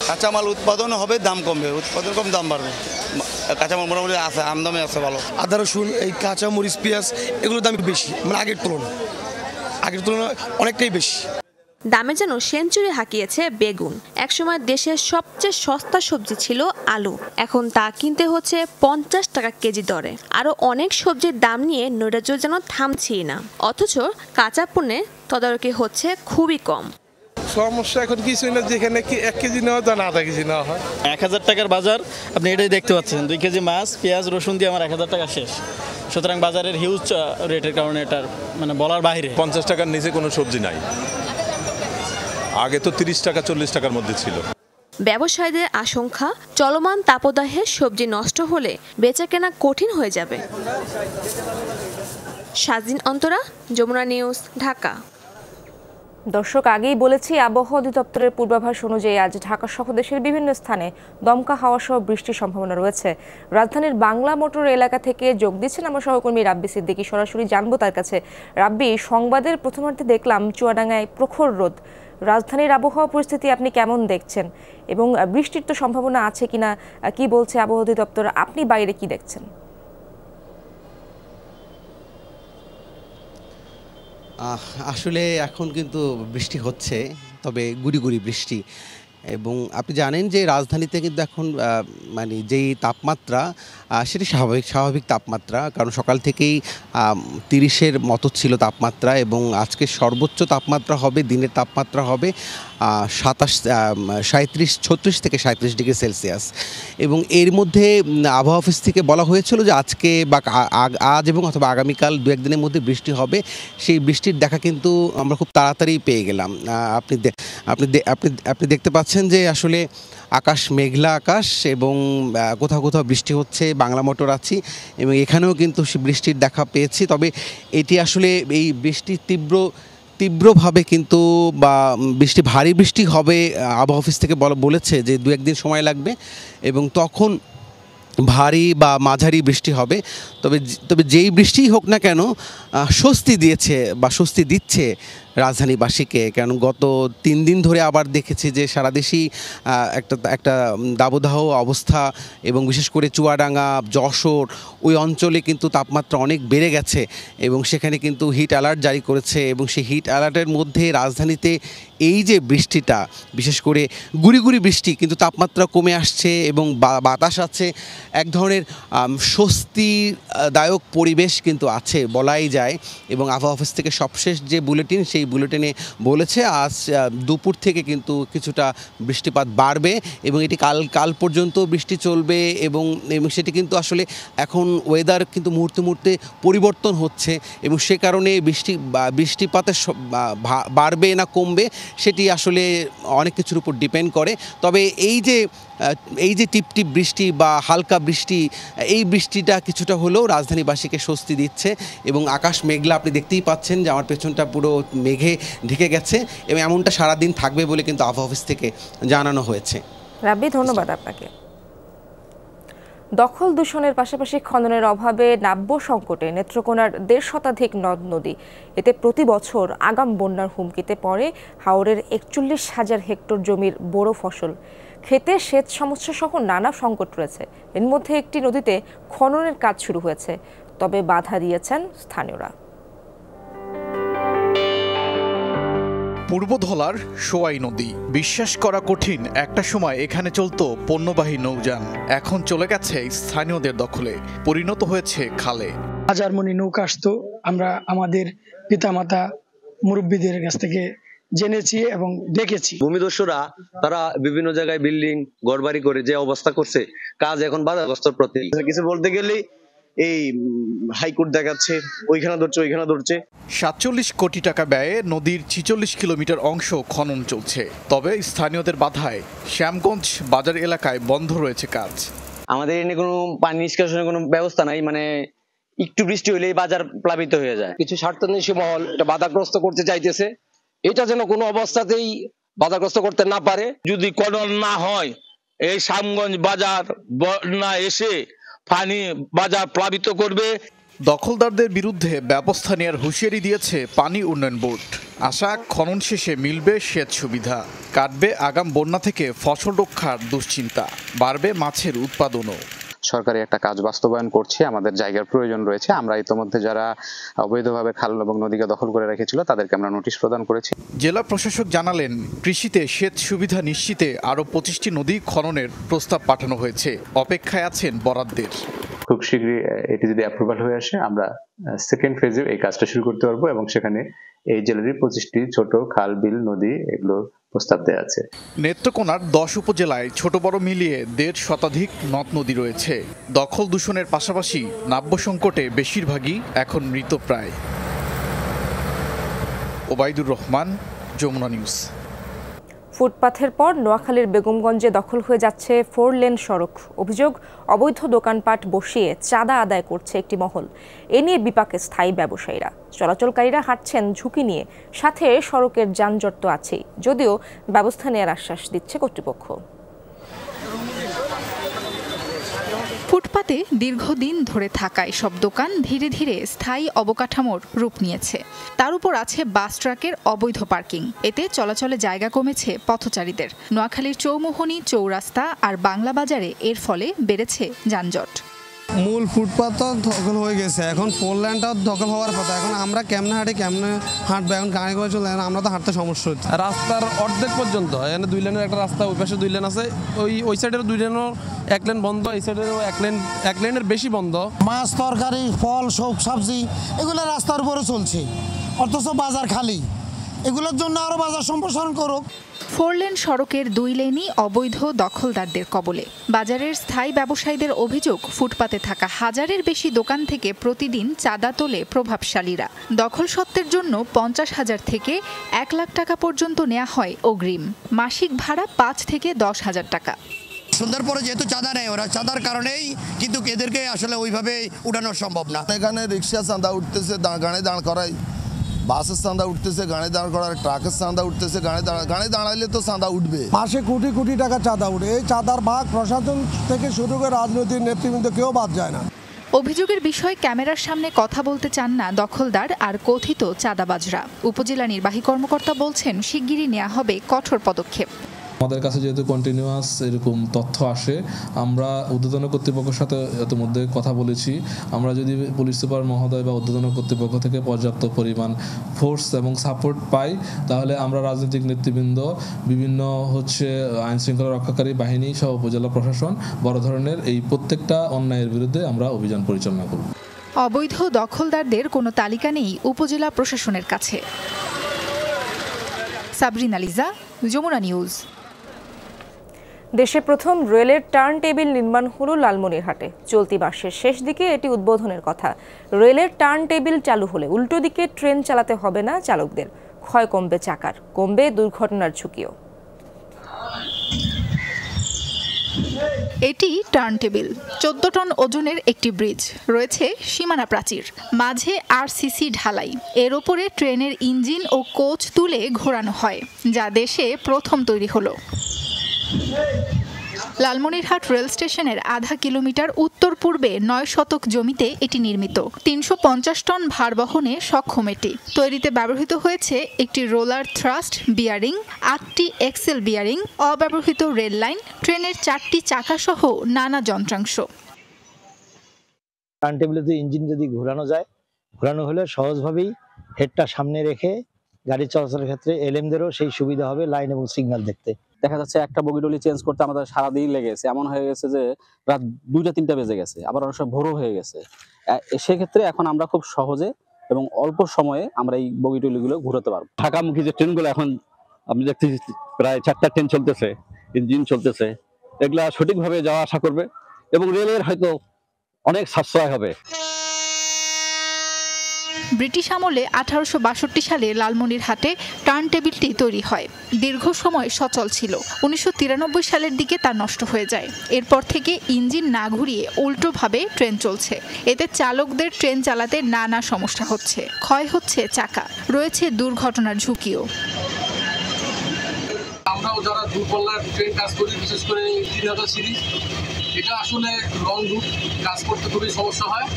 কাঁচামাল উৎপাদন হবে, দাম কমবে, উৎপাদন কম, দাম বাড়বে। কাঁচামাল মোটামুটি আছে, আমদানি আছে ভালো। আদা রসুন, এই কাঁচামরিচ, পেঁয়াজ, এগুলোর দাম বেশি, মানে আগের তুলনায় অনেকটাই বেশি। দামে যেন সেঞ্চুরি হাঁকিয়েছে বেগুন। একসময় দেশের সবচেয়ে সস্তা সবজি ছিল আলু, এখন তা কিনতে হচ্ছে 50 টাকা কেজি দরে। আরো অনেক সবজির দাম নিয়ে নৈরাজ্য যেন থামছেই না, অথচ কাঁচা পণ্যে তদারকি হচ্ছে খুবই কম। সমস্যা এখন কিছুই না, যেখানে 1 কেজি নেওয়া যায় না, আধা কেজি নেওয়া হয়। 1000 টাকার বাজার, আপনি এটাই দেখতে পাচ্ছেন। 2 কেজি মাছ, পেঁয়াজ, রসুন দিয়ে আমার 1000 টাকা শেষ। সুতরাং বাজারের হিউজ রেটের কারণে এটার মানে বলার বাইরে। 50 টাকার নিচে কোনো সবজি নাই, আগে তো 30 টাকা 40 টাকার মধ্যে ছিল। ব্যবসায়ীদের আশঙ্কা, চলমান তাপদাহে সবজি নষ্ট হলে বেচাকেনা কঠিন হয়ে যাবে। শাজিন অন্তরা, যমুনা নিউজ, ঢাকা। দর্শক, আগেই বলেছি আবহাওয়া অধিদপ্তরের পূর্বাভাস অনুযায়ী আজ ঢাকা সহ দেশের বিভিন্ন স্থানে দমকা হাওয়া সহ বৃষ্টির সম্ভাবনা রয়েছে। রাজধানীর বাংলা মোটর এলাকা থেকে যোগ দিচ্ছেন আমার সহকর্মী রাব্বি সিদ্দিকী। সরাসরি জানবো তার কাছে। রাব্বি, সংবাদের প্রথমার্ধে দেখলাম চুয়াডাঙ্গায় প্রখর রোদ। রাজধানীর আবহাওয়া পরিস্থিতি আপনি কেমন দেখছেন এবং বৃষ্টির তো সম্ভাবনা আছে কিনা, কি বলছে আবহাওয়া অধিদপ্তর, আপনি বাইরে কি দেখছেন? আসলে এখন কিন্তু বৃষ্টি হচ্ছে, তবে গুড়ি গুড়ি বৃষ্টি। এবং আপনি জানেন যে রাজধানীতে কিন্তু এখন মানে যেই তাপমাত্রা সেটি স্বাভাবিক তাপমাত্রা, কারণ সকাল থেকেই 30-এর মতো ছিল তাপমাত্রা, এবং আজকে সর্বোচ্চ তাপমাত্রা হবে, দিনের তাপমাত্রা হবে 36 থেকে 37 ডিগ্রি সেলসিয়াস। এবং এর মধ্যে আবহাওয়া অফিস থেকে বলা হয়েছিল যে আজকে বা আজ এবং অথবা আগামীকাল 2-1 দিনের মধ্যে বৃষ্টি হবে। সেই বৃষ্টির দেখা কিন্তু আমরা খুব তাড়াতাড়ি পেয়ে গেলাম। আপনি দেখতে পাচ্ছেন যে আসলে আকাশ মেঘলা আকাশ, এবং কোথাও কোথাও বৃষ্টি হচ্ছে, বাংলা মোটর আছি, এবং এখানেও কিন্তু বৃষ্টির দেখা পেয়েছি। তবে এটি আসলে এই বৃষ্টি তীব্রভাবে কিন্তু বা ভারী বৃষ্টি হবে, আবহাওয়া অফিস থেকে বলেছে যে 2-1 দিন সময় লাগবে, এবং তখন ভারী বা মাঝারি বৃষ্টি হবে। তবে যেই বৃষ্টিই হোক না কেন স্বস্তি দিয়েছে বা স্বস্তি দিচ্ছে রাজধানীবাসীকে, কারণ গত 3 দিন ধরে আবার দেখেছি যে সারা দেশেই একটা দাবদাহ অবস্থা, এবং বিশেষ করে চুয়াডাঙ্গা, যশোর ওই অঞ্চলে কিন্তু তাপমাত্রা অনেক বেড়ে গেছে, এবং সেখানে কিন্তু হিট অ্যালার্ট জারি করেছে। এবং সেই হিট অ্যালার্টের মধ্যে রাজধানীতে এই যে বৃষ্টিটা, বিশেষ করে গুড়ি গুড়ি বৃষ্টি, কিন্তু তাপমাত্রা কমে আসছে এবং বাতাস আছে, এক ধরনের স্বস্তিদায়ক পরিবেশ কিন্তু আছে বলাই যায়। এবং আবহাওয়া অফিস থেকে সবশেষ যে বুলেটিন, সেই বুলেটিনে বলেছে আজ দুপুর থেকে কিন্তু কিছুটা বৃষ্টিপাত বাড়বে, এবং এটি কাল পর্যন্ত বৃষ্টি চলবে। এবং সেটি কিন্তু আসলে এখন ওয়েদার কিন্তু মুহূর্তে মুহূর্তে পরিবর্তন হচ্ছে, এবং সে কারণে বৃষ্টিপাতের বাড়বে না কমবে সেটি আসলে অনেক কিছুর উপর ডিপেন্ড করে। তবে এই যে টিপটিপ বৃষ্টি বা হালকা বৃষ্টি, এই বৃষ্টিটা কিছুটা হলেও রাজধানীবাসীকে স্বস্তি দিচ্ছে। এবং আকাশ মেঘলা, আপনি দেখতেই পাচ্ছেন যে আমার পেছনটা পুরো মেঘে ঢেকে গেছে, এবং এমনটা সারাদিন থাকবে বলে কিন্তু আবহাওয়া অফিস থেকে জানানো হয়েছে। রাব্বি, ধন্যবাদ আপনাকে। দখল দূষণের পাশাপাশি খননের অভাবে নাব্য সংকটে নেত্রকোনার 1.5 শতাধিক নদ নদী, এতে প্রতি বছর আগাম বন্যার হুমকিতে পড়ে হাওরের 41,000 হেক্টর জমির বোরো ফসল। খেতে সেচ সমস্যা সহ নানা সংকট রয়েছে। এর মধ্যে একটি নদীতে খননের কাজ শুরু হয়েছে, তবে বাধা দিয়েছেন স্থানীয়রা। পূর্বধলার সোয়াই নদী, বিশ্বাস করা কঠিন একটা সময় এখানে চলতো পণ্যবাহী নৌযান, এখন চলে গেছে স্থানীয়দের দখলে, পরিণত হয়েছে খালে। হাজার মনি নৌকা আসতো, আমরা আমাদের পিতামাতা মুরব্বীদের কাছ থেকে জেনেছি এবং দেখেছি। ভূমিদস্যুরা তারা বিভিন্ন জায়গায় বিল্ডিং ঘরবাড়ি করে যে অবস্থা করছে, কাজ এখন বাধাগ্রস্তর প্রতি। কিছু বলতে গেলেই এই হাইকোর্ট দেখাচ্ছে, ওইখানে ধরছে। 47 কোটি টাকা ব্যয়ে নদীর 46 কিলোমিটার অংশ খনন চলছে, তবে স্থানীয়দের বাধায় শ্যামগঞ্জ বাজার এলাকায় বন্ধ রয়েছে কাজ। আমাদের এখানে কোনো পানি নিষ্কাশনের কোনো ব্যবস্থা নাই, মানে একটু বৃষ্টি হলেই বাজার প্লাবিত হয়ে যায়। কিছু স্বার্থান্বেষী মহল এটা বাধাগ্রস্ত করতে চাইতেছে, এটা যেন কোনো অবস্থাতেই বাধাগ্রস্ত করতে না পারে। যদি খনন না হয়, এই শ্যামগঞ্জ বাজার বন্যা এসে পানি বাজার প্লাবিত করবে। দখলদারদের বিরুদ্ধে ব্যবস্থা নেওয়ার হুঁশিয়ারি দিয়েছে পানি উন্নয়ন বোর্ড। আশা খনন শেষে মিলবে সেচ সুবিধা, কাটবে আগাম বন্যা থেকে ফসল রক্ষার দুশ্চিন্তা, বাড়বে মাছের উৎপাদনও। সরকারি একটা কাজ বাস্তবায়ন করছে, আমাদের জায়গার প্রয়োজন রয়েছে। আমরা ইতোমধ্যে যারা অবৈধভাবে খাল এবং নদীকে দখল করে রেখেছিল তাদেরকে আমরা নোটিশ প্রদান করেছি। জেলা প্রশাসক জানালেন, কৃষিতে সেচ সুবিধা নিশ্চিতে আরও 25টি নদী খননের প্রস্তাব পাঠানো হয়েছে, অপেক্ষায় আছেন বরাদ্দের। খুব শীঘ্রই এটি যদি অ্যাপ্রুভাল হয়ে আসে, আমরা সেকেন্ড ফেজে এই কাজটা শুরু করতে পারবো, এবং সেখানে এই জেলারই 25টি ছোট খাল, বিল, নদী এগুলোর প্রস্তাব দেওয়া আছে। নেত্রকোনার 10 উপজেলায় ছোট বড় মিলিয়ে 1.5 শতাধিক নদ নদী রয়েছে। দখল দূষণের পাশাপাশি নাব্য সংকটে বেশিরভাগই এখন মৃতপ্রায়। ওবায়দুর রহমান, যমুনা নিউজ। ফুটপাথের পর নোয়াখালীর বেগমগঞ্জে দখল হয়ে যাচ্ছে 4 লেন সড়ক। অভিযোগ, অবৈধ দোকানপাট বসিয়ে চাঁদা আদায় করছে একটি মহল। এ নিয়ে বিপাকে স্থায়ী ব্যবসায়ীরা। চলাচলকারীরা হাঁটছেন ঝুঁকি নিয়ে, সাথে সড়কের যানজট তো আছেই, যদিও ব্যবস্থা নেওয়ার আশ্বাস দিচ্ছে কর্তৃপক্ষ। ফুটপাতে দীর্ঘদিন ধরে থাকা এসব দোকান ধীরে ধীরে স্থায়ী অবকাঠামোর রূপ নিয়েছে। তার উপর আছে বাস ট্রাকের অবৈধ পার্কিং। এতে চলাচলে জায়গা কমেছে পথচারীদের। নোয়াখালীর চৌমুহনী, চৌরাস্তা আর বাংলা বাজারে এর ফলে বেড়েছে যানজট। মূল ফুটপাথ দখল হয়ে গেছে, এখন ফোর লেনটাও দখল হওয়ার কথা। এখন আমরা কেমনে হাঁটবো, এখন গাড়ি করে চলে, আমরা তো হাঁটতে সমস্যা হচ্ছে। রাস্তার অর্ধেক পর্যন্ত এখানে 2 লেনের একটা রাস্তা, ওই পাশে 2 লেন আছে, ওই সাইডেরও 2 লেনও 1 লেন বন্ধ, এই সাইডেরও 1 লেনের বেশি বন্ধ। মাছ, তরকারি, ফল, সবজি এগুলো রাস্তার উপরে চলছে, অথচ বাজার খালি। এগুলোর জন্য আরো বাজার সম্প্রসারণ করুক। 4 লেন সড়কের 2 লেনই অবৈধ দখলদারদের কবলে। বাজারের স্থায়ী ব্যবসায়ীদের অভিযোগ, ফুটপাতে থাকা হাজারের বেশি দোকান থেকে প্রতিদিন চাঁদা তোলে প্রভাবশালীরা। দখল সত্ত্বের জন্য 50,000 থেকে 1 লাখ টাকা পর্যন্ত নেওয়া হয় অগ্রিম। মাসিক ভাড়া 5 থেকে 10,000 টাকা। সন্ধ্যার পরে যেহেতু চাঁদা নেয়, ওরা চাঁদার কারণেই কিন্তু এদেরকে আসলে ওইভাবে উঠানো সম্ভব না। এখানে রিক্সা চাঁদা উঠতেছে, গাড়ি দাঁড় করায়, বাসের চাঁদা উঠতেছে, গাড়ি দাঁড় করার, ট্রাকের চাঁদা উঠতেছে, গাড়ি দাঁড়াইলে তো চাঁদা উঠবে। মাসে কোটি কোটি টাকা চাঁদা উঠে। এই চাঁদার ভাগ প্রশাসন থেকে শুরু করে রাজনৈতিক নেতৃবৃন্দ কেউ বাদ যায় না। অভিযোগের বিষয়ে ক্যামেরার সামনে কথা বলতে চান না দখলদার আর কথিত চাঁদাবাজরা। উপজেলা নির্বাহী কর্মকর্তা বলছেন, শিগগিরই নেওয়া হবে কঠোর পদক্ষেপ। আমাদের কাছে যেহেতু কন্টিনিউয়াস এরকম তথ্য আসে, আমরা ঊর্ধ্বতন কর্তৃপক্ষের সাথে ইতিমধ্যে কথা বলেছি। আমরা যদি পুলিশ সুপার মহোদয় বা ঊর্ধ্বতন কর্তৃপক্ষ থেকে পর্যাপ্ত পরিমাণ ফোর্স এবং সাপোর্ট পাই, তাহলে আমরা রাজনৈতিক নেতৃবৃন্দ, বিভিন্ন আইন শৃঙ্খলা রক্ষাকারী বাহিনী সহ উপজেলা প্রশাসন বড় ধরনের এই প্রত্যেকটা অন্যায়ের বিরুদ্ধে আমরা অভিযান পরিচালনা করব। অবৈধ দখলদারদের কোনো তালিকা নেই উপজেলা প্রশাসনের কাছে। সাবরিনা লিজা, যমুনা নিউজ। দেশে প্রথম রেলের টার্ন টেবিল নির্মাণ হলো লালমনিরহাটে। চলতি মাসের শেষ দিকে এটি উদ্বোধনের কথা। রেলের টার্ন টেবিল চালু হলে উল্টো দিকে ট্রেন চালাতে হবে না চালকদের, ক্ষয় কমবে চাকার, কমবে দুর্ঘটনার ঝুঁকিও। এটি টার্ন টেবিল, 14 টন ওজনের একটি ব্রিজ, রয়েছে সীমানা প্রাচীর, মাঝে আরসিসি ঢালাই। এর ওপরে ট্রেনের ইঞ্জিন ও কোচ তুলে ঘোরানো হয়, যা দেশে প্রথম তৈরি হলো। লালমনিরহাট রেল স্টেশনের আধা কিলোমিটার উত্তর পূর্বে 9 শতক জমিতে এটি নির্মিত। 350 টন ভার বহনে সক্ষম এটি। তৈরিতে ব্যবহৃত হয়েছে একটি রোলার থ্রাস্ট বিয়ারিং, 8টি এক্সেল বিয়ারিং, অব্যবহৃত রেল লাইন, ট্রেনের 4টি চাকা সহ নানা যন্ত্রাংশ। টার্ন টেবিলে ইঞ্জিন যদি ঘোরানো হলে সহজভাবেই হেডটা সামনে রেখে গাড়ি চলাচলের ক্ষেত্রে এলএমদেরও সেই সুবিধা হবে লাইন এবং সিগন্যাল দেখতে। দেখা যাচ্ছে একটা বগিডলি চেঞ্জ করতে আমাদের সারাদিন লেগেছে, এমন হয়ে গেছে যে রাত 2টা-3টা বেজে গেছে, আবার অনেক সময় ভোরও হয়ে গেছে। সেক্ষেত্রে এখন আমরা খুব সহজে এবং অল্প সময়ে আমরা এই বগিডলিগুলো ঘুরাতে পারবো। ঢাকামুখী যে ট্রেনগুলো এখন আপনি দেখতেছি প্রায় 4টা ট্রেন চলতেছে, ইঞ্জিন চলতেছে, এগুলা সঠিকভাবে যাওয়া আসা করবে এবং রেলের হয়তো অনেক সাশ্রয় হবে। ব্রিটিশ আমলে 1862 সালে লালমনিরহাটে টার্ন টেবিলটি তৈরি হয়। দীর্ঘ সময় সচল ছিল। 1993 সালের দিকে তা নষ্ট হয়ে যায়। এরপর থেকে ইঞ্জিন না ঘুরিয়ে উল্টোভাবে ট্রেন চলছে। এতে চালকদের ট্রেন চালাতে নানা সমস্যা হচ্ছে, ক্ষয় হচ্ছে চাকা, রয়েছে দুর্ঘটনার ঝুঁকিও। আমরাও যারা দূরপাল্লার ট্রেন কাজ করি, বিশেষ করে 3000 সিরিজ, এটা আসলে লং রুট কাজ করতে খুবই সমস্যা হয়,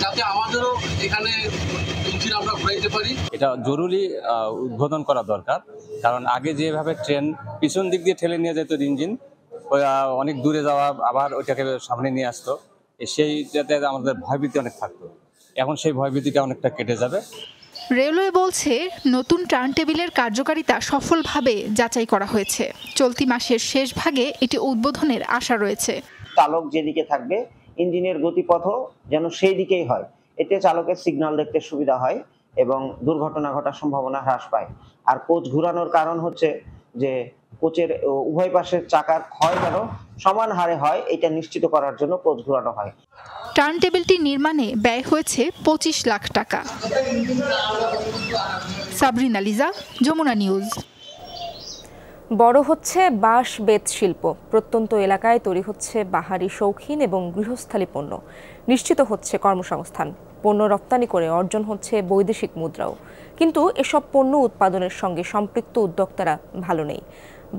যাতে আমাদেরও এখানে ইঞ্জিন আমরা ঘুরাইতে পারি। এটা জরুরি উদ্বোধন করা দরকার, কারণ আগে যেভাবে ট্রেন পিছন দিক দিয়ে ঠেলে নিয়ে যেত ইঞ্জিন, অনেক দূরে যাওয়া, আবার ওইটাকে সামনে নিয়ে আসতো, সেইটাতে আমাদের ভয়ভীতি অনেক থাকতো। এখন সেই ভয়ভীতিটা অনেকটা কেটে যাবে। রেলওয়ে বলছে, নতুন টার্ন টেবিলের কার্যকারিতা সফলভাবে যাচাই করা হয়েছে। চলতি মাসের শেষ ভাগে এটি উদ্বোধনের আশা রয়েছে। চালক যেদিকে থাকবে, ইঞ্জিনের গতিপথও যেন সেই দিকেই হয়। এতে চালকের সিগন্যাল দেখতে সুবিধা হয় এবং দুর্ঘটনা ঘটার সম্ভাবনা হ্রাস পায়। আর কোচ ঘুরানোর কারণ হচ্ছে যে কোচের উভয় পাশের চাকার ক্ষয় যেন সমান হারে হয়, এটা নিশ্চিত করার জন্য কোচ ঘুরানো হয়। টার্ন টেবিলটি নির্মাণে ব্যয় হয়েছে 25 লাখ টাকা। সাবরিনা লিজা, যমুনা নিউজ। বড় হচ্ছে বাঁশ বেত শিল্প। প্রত্যন্ত এলাকায় তৈরি হচ্ছে বাহারি শৌখিন এবং গৃহস্থালী পণ্য। নিশ্চিত হচ্ছে কর্মসংস্থান। পণ্য রপ্তানি করে অর্জন হচ্ছে বৈদেশিক মুদ্রাও। কিন্তু এসব পণ্য উৎপাদনের সঙ্গে সম্পৃক্ত উদ্যোক্তারা ভালো নেই।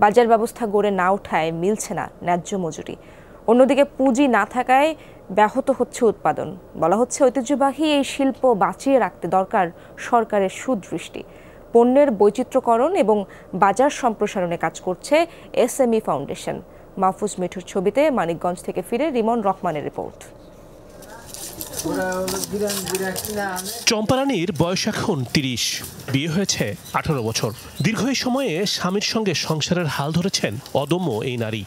বাজার ব্যবস্থা গড়ে না ওঠায় মিলছে না ন্যায্য মজুরি। অন্যদিকে পুঁজি না থাকায় ব্যাহত হচ্ছে উৎপাদন। বলা হচ্ছে, ঐতিহ্যবাহী এই শিল্প বাঁচিয়ে রাখতে দরকার সরকারের সুদৃষ্টি। পণ্যের বৈচিত্র্যকরণ এবং বাজার সম্প্রসারণে কাজ করছে এসএমই ফাউন্ডেশন। মাহফুজ মিঠুর ছবিতে মানিকগঞ্জ থেকে ফিরে রিমন রহমানের রিপোর্ট। চম্পারানীর বয়স এখন ৩০, বিয়ে হয়েছে ১৮ বছর। দীর্ঘ এই সময়ে স্বামীর সঙ্গে সংসারের হাল ধরেছেন অদম্য এই নারী।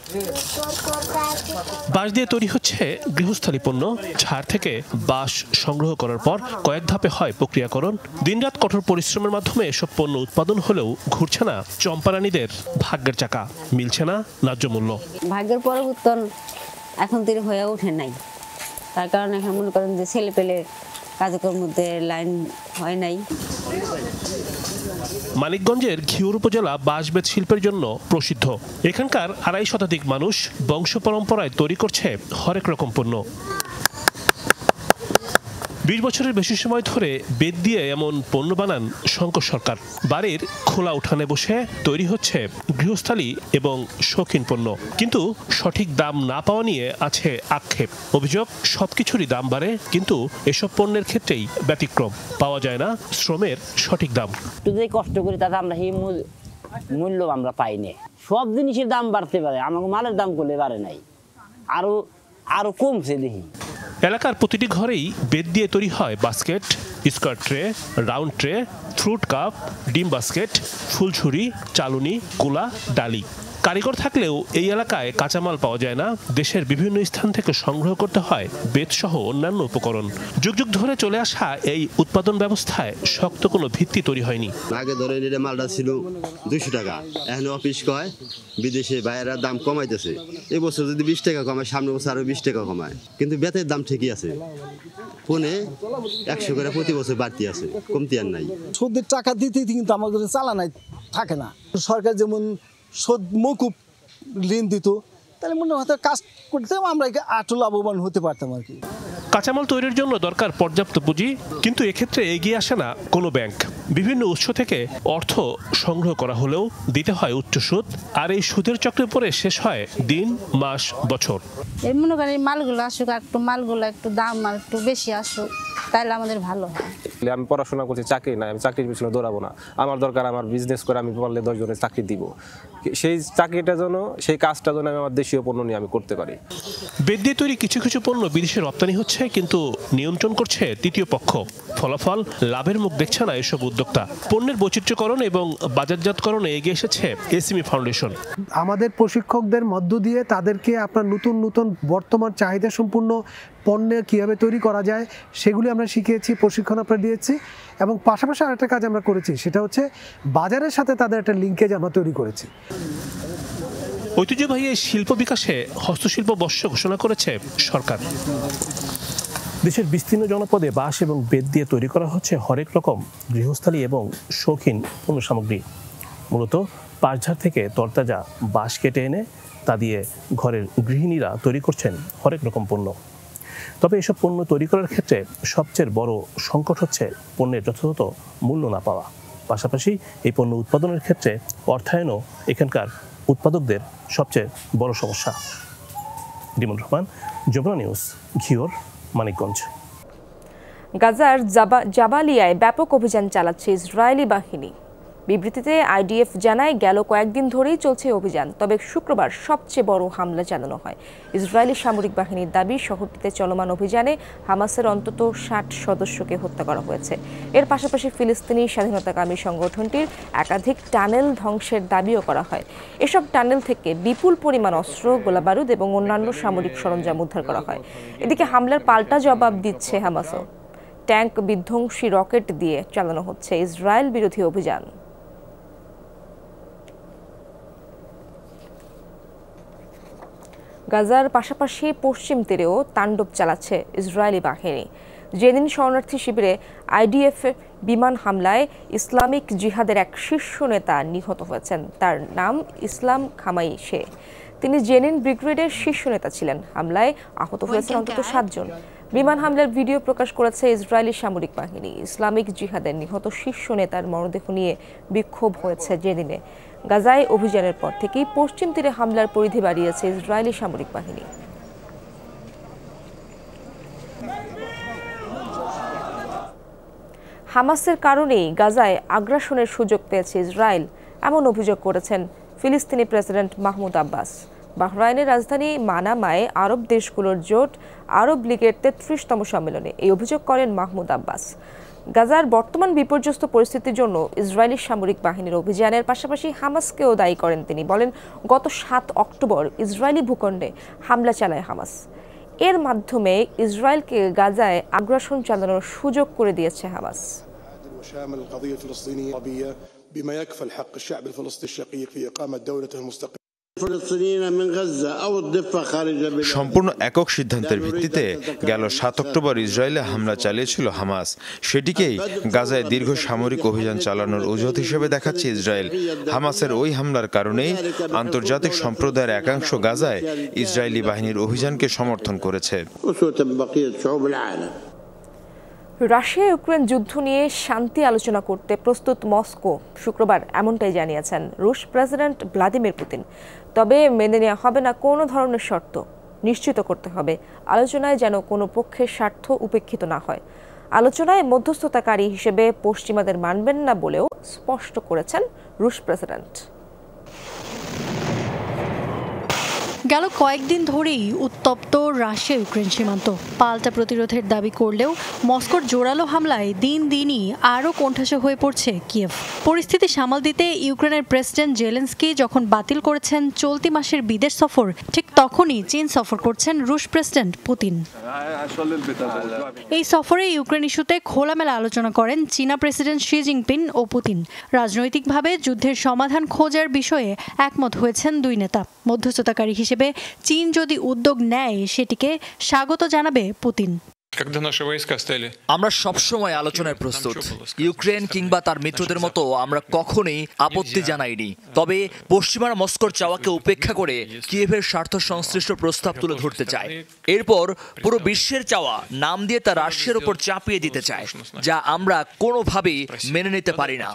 বাঁশ দিয়ে তৈরি হচ্ছে গৃহস্থালী পণ্য। ঝাড় থেকে বাঁশ সংগ্রহ করার পর কয়েক ধাপে হয় প্রক্রিয়াকরণ। দিনরাত কঠোর পরিশ্রমের মাধ্যমে এসব পণ্য উৎপাদন হলেও ঘুরছে না চম্পারানীদের ভাগ্যের চাকা, মিলছে না ন্যায্য মূল্য। ভাগ্যের পরিবর্তন এখন তৈরি হয়ে ওঠে নাই, তার কারণে এখন মনে করেন যে ছেলে পেলে কাজকর্মের মধ্যে লাইন হয় নাই। মানিকগঞ্জের ঘিওর উপজেলা বাঁশবেত শিল্পের জন্য প্রসিদ্ধ। এখানকার ২৫০ শতাধিক মানুষ বংশ পরম্পরায় তৈরি করছে হরেক রকম পণ্য। ২০ বছরের বেশি সময় ধরে বেত দিয়ে এমন পণ্য বানান শঙ্কর সরকার। বাড়ির খোলা উঠানে বসে তৈরি হচ্ছে গৃহস্থালী এবং শৌখিন পণ্য, কিন্তু সঠিক দাম না পাওয়া নিয়ে আছে আক্ষেপ। অভিযোগ, সবকিছুরই দাম বাড়ে, কিন্তু এসব পণ্যের ক্ষেত্রেই ব্যতিক্রম। পাওয়া যায় না শ্রমের সঠিক দাম। যদি কষ্ট করি তাতে আমরা এই মূল্য আমরা পাই না। সব জিনিসের দাম বাড়তে পারে, আমাকে মালের দাম করলে বাড়ে নাই, আরো কমছে দেখি। এলাকার প্রতিটি ঘরেই বেত দিয়ে তৈরি হয় basket, square tray, round tray, fruit cup, ডিম বাস্কেট, ফুলঝুরি, চালুনি, কুলা, ডালি। কারিগর থাকলেও এই এলাকায় কাঁচামাল পাওয়া যায় না। দেশের বিভিন্ন স্থান থেকে সংগ্রহ করতে হয় বেত সহ অন্যান্য উপকরণ। যুগ যুগ ধরে চলে আসা এই উৎপাদন ব্যবস্থায় শক্ত কোনো ভিত্তি তৈরি হয়নি। আগে ধরে মালটা ছিল 200 টাকা, এখন অফিস কয় বিদেশে বাইরের দাম কমাইতেছে। এবছর যদি 20 টাকা কমায়, সামনে বছর আরো 20 টাকা কমায়, কিন্তু বেতের দাম ঠিকই আছে। ফোনে 100 করে প্রতি বছর বাড়তি আছে, কমতি আর নাই। সুদের টাকা দিতে কিন্তু আমার কাছে চালানাই থাকে না। সরকার যেমন সুদ মকুব ঋণ দিত, তাহলে মনে হয়তো কাজ করতেও আমরা আটু লাভবান হতে পারতাম আর কি। কাঁচামাল তৈরির জন্য দরকার পর্যাপ্ত পুঁজি, কিন্তু এক্ষেত্রে এগিয়ে আসে না কোনো ব্যাংক। বিভিন্ন উৎস থেকে অর্থ সংগ্রহ করা হলেও দিতে হয় উচ্চ সুদ, আর এই সুদের চক্রে পড়ে শেষ হয় দিন, মাস, বছর। এই মনে করেন এই মালগুলো আসুক, মালগুলো একটু দাম আর একটু বেশি আসুক, তাহলে আমাদের ভালো হয়। আমি পড়াশোনা করছি, চাকরি নাই, আমি চাকরির পিছনে দৌড়াবো না। আমার দরকার আমার বিজনেস করে আমি পারলে 10 জনের চাকরি দিব। সেই চাকরিটার জন্য, সেই কাজটার জন্য আমি আমার দেশীয় পণ্য নিয়ে আমি করতে পারি। বেত দিয়ে তৈরি কিছু কিছু পণ্য বিদেশে রপ্তানি হচ্ছে, কিন্তু নিয়ন্ত্রণ করছে তৃতীয় পক্ষ। ফলাফল, লাভের মুখ দেখছে না এসব উদ্যোক্তা। পণ্যের বৈচিত্র্যকরণ এবং বাজারজাতকরণে এগিয়ে এসেছে এসএমই ফাউন্ডেশন। আমাদের প্রশিক্ষকদের মধ্য দিয়ে তাদেরকে আপনার নতুন নতুন বর্তমান চাহিদা সম্পূর্ণ পণ্য কীভাবে তৈরি করা যায় সেগুলি আমরা শিখিয়েছি, প্রশিক্ষণ আমরা দিয়েছি, এবং পাশাপাশি আরেকটা কাজ আমরা করেছি, সেটা হচ্ছে বাজারের সাথে তাদের একটা লিঙ্কেজ আমরা তৈরি করেছি। ঐতিহ্যবাহী এই শিল্প বিকাশে হস্তশিল্প বর্ষ ঘোষণা করেছে সরকার। দেশের বিস্তীর্ণ জনপদে বাঁশ এবং বেত দিয়ে তৈরি করা হচ্ছে হরেক রকম গৃহস্থালী এবং শৌখিন পণ্য সামগ্রী। মূলত পাঁচঝাড় থেকে তরতাজা বাঁশ কেটে এনে তা দিয়ে ঘরের গৃহিণীরা তৈরি করছেন হরেক রকম পণ্য। তবে এসব পণ্য তৈরি করার ক্ষেত্রে সবচেয়ে বড় সংকট হচ্ছে পণ্যের যথাযথ মূল্য না পাওয়া। পাশাপাশি এই পণ্য উৎপাদনের ক্ষেত্রে অর্থায়নও এখানকার উৎপাদকদের সবচেয়ে বড় সমস্যা। ডিমন রহমান, যমুনা নিউজ, ঘিওর, মানিকগঞ্জ। গাজার জাবালিয়ায় ব্যাপক অভিযান চালাচ্ছে ইসরায়েলি বাহিনী। বিবৃতিতে আইডিএফ জানায়, গেল কয়েকদিন ধরেই চলছে অভিযান, তবে শুক্রবার সবচেয়ে বড় হামলা চালানো হয়। ইসরায়েলি সামরিক বাহিনীর দাবি, শহরটিতে চলমান অভিযানে হামাসের অন্তত 60 সদস্যকে হত্যা করা হয়েছে। এর পাশাপাশি ফিলিস্তিনি স্বাধীনতাকামী সংগঠনটির একাধিক টানেল ধ্বংসের দাবিও করা হয়। এসব টানেল থেকে বিপুল পরিমাণ অস্ত্র, গোলাবারুদ এবং অন্যান্য সামরিক সরঞ্জাম উদ্ধার করা হয়। এদিকে হামলার পাল্টা জবাব দিচ্ছে হামাসও। ট্যাঙ্ক বিধ্বংসী রকেট দিয়ে চালানো হচ্ছে ইসরায়েল বিরোধী অভিযান। গাজার পাশাপাশি পশ্চিম তীরেও তাণ্ডব চালাচ্ছে ইসরায়েলি বাহিনী। যেদিন শরণার্থী শিবিরে আইডিএফ বিমান হামলায় ইসলামিক জিহাদের এক শীর্ষ নেতা নিহত হয়েছেন। তার নাম ইসলাম খামাই শে। তিনি জেনিন ব্রিগেডের শীর্ষ নেতা ছিলেন। হামলায় আহত হয়েছেন অন্তত 7 জন। বিমান হামলার ভিডিও প্রকাশ করেছে ইসরায়েলি সামরিক বাহিনী। ইসলামিক জিহাদের নিহত শীর্ষ নেতার মরদেহ নিয়ে বিক্ষোভ হয়েছে জেনিনে। গাজায় অভিযানের পর থেকেই পশ্চিম তীরে হামলার পরিধি বাড়িয়েছে ইসরায়েলি সামরিক বাহিনী। হামাসের কারণেই গাজায় আগ্রাসনের সুযোগ পেয়েছে ইসরায়েল, এমন অভিযোগ করেছেন ফিলিস্তিনি প্রেসিডেন্ট মাহমুদ আব্বাস। বাহরাইনের রাজধানী মানামায় আরব দেশগুলোর জোট আরব লীগের ৩৩তম সম্মেলনে এই অভিযোগ করেন মাহমুদ আব্বাস। গাজার বর্তমান বিপর্যস্ত পরিস্থিতির জন্য ইসরায়েলি সামরিক বাহিনীর অভিযানের পাশাপাশি হামাসকেও দায়ী করেন তিনি। বলেন, গত ৭ অক্টোবর ইসরায়েলি ভূখণ্ডে হামলা চালায় হামাস। এর মাধ্যমে ইসরায়েলকে গাজায় আগ্রাসন চালানোর সুযোগ করে দিয়েছে হামাস। সম্পূর্ণ একক সিদ্ধান্তের ভিত্তিতে গেল ৭ অক্টোবর ইসরায়েলে হামলা চালিয়েছিল হামাস। সেটিকেই গাজায় দীর্ঘ সামরিক অভিযান চালানোর অজুহাত হিসেবে দেখাচ্ছে ইসরায়েল। হামাসের ওই হামলার কারণেই আন্তর্জাতিক সম্প্রদায়ের একাংশ গাজায় ইসরায়েলি বাহিনীর অভিযানকে সমর্থন করেছে। রাশিয়া ইউক্রেন যুদ্ধ নিয়ে শান্তি আলোচনা করতে প্রস্তুত মস্কো শুক্রবার এমনটাই জানিয়েছেন রুশ প্রেসিডেন্ট ভ্লাদিমির পুতিন। তবে মেনে নেওয়া হবে না কোনো ধরনের শর্ত। নিশ্চিত করতে হবে আলোচনায় যেন কোনো পক্ষের স্বার্থ উপেক্ষিত না হয়। আলোচনায় মধ্যস্থতাকারী হিসেবে পশ্চিমাদের মানবেন না বলেও স্পষ্ট করেছেন রুশ প্রেসিডেন্ট। গেল কয়েকদিন ধরেই উত্তপ্ত রাশিয়া ইউক্রেন সীমান্ত। পাল্টা প্রতিরোধের দাবি করলেও মস্কোর জোরালো হামলায় দিনই আরও কোণঠাসা হয়ে পড়ছে কিয়েভ। পরিস্থিতি সামাল দিতে ইউক্রেনের প্রেসিডেন্ট জেলেনস্কি যখন বাতিল করেছেন চলতি মাসের বিদেশ সফর, ঠিক তখনই চীন সফর করছেন রুশ প্রেসিডেন্ট পুতিন। এই সফরে ইউক্রেন ইস্যুতে খোলামেলা আলোচনা করেন চীনা প্রেসিডেন্ট শি জিনপিং ও পুতিন। রাজনৈতিকভাবে যুদ্ধের সমাধান খোঁজার বিষয়ে একমত হয়েছেন দুই নেতা। মধ্যস্থতাকারী হিসেবে চীন যদি উদ্যোগ নেয় সেটিকে স্বাগত জানাবে পুতিন। আমরা সবসময় আলোচনায় প্রস্তুত। ইউক্রেন কিংবা তার মিত্রদের মতো আমরা কখনোই আপত্তি জানাইনি। তবে পশ্চিমারা মস্কোর চাওয়াকে উপেক্ষা করে কিয়েভের স্বার্থ সংশ্লিষ্ট প্রস্তাব তুলে ধরতে চায়। এরপর পুরো বিশ্বের চাওয়া নাম দিয়ে তা রাশিয়ার উপর চাপিয়ে দিতে চায়, যা আমরা কোনোভাবেই মেনে নিতে পারি না।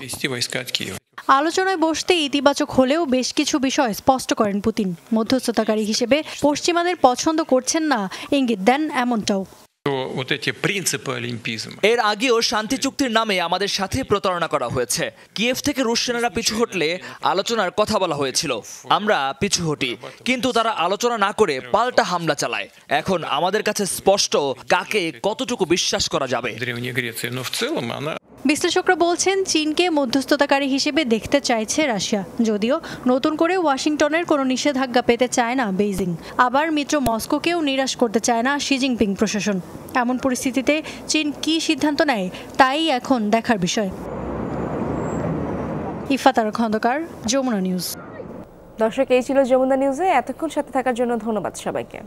আলোচনায় বসতে ইতিবাচক হলেও বেশ কিছু বিষয় স্পষ্ট করেন পুতিন। মধ্যস্থতাকারী হিসেবে পশ্চিমাদের পছন্দ করছেন না ইঙ্গিত দেন এমনটাও। এর আগেও শান্তি চুক্তির নামে আমাদের সাথে প্রতারণা করা হয়েছে। কিয়েভ থেকে রুশ সেনারা পিছু হটলে আলোচনার কথা বলা হয়েছিল। আমরা পিছু হটি, কিন্তু তারা আলোচনা না করে পাল্টা হামলা চালায়। এখন আমাদের কাছে স্পষ্ট কাকে কতটুকু বিশ্বাস করা যাবে। বিশ্লেষকরা বলছেন চীনকে মধ্যস্থতাকারী হিসেবে দেখতে চাইছে রাশিয়া, যদিও নতুন করে ওয়াশিংটনের কোনো নিষেধাজ্ঞা পেতে চায় না বেইজিং। আবার মিত্র মস্কোকেও নিরাশ করতে চায় না শি জিনপিং প্রশাসন। এমন পরিস্থিতিতে চীন কী সিদ্ধান্ত নেয় তাই এখন দেখার বিষয়। ইফাতার খন্দকার, যমুনা নিউজ। দর্শক, এই ছিল যমুনা নিউজে। এতক্ষণ সাথে থাকার জন্য ধন্যবাদ সবাইকে।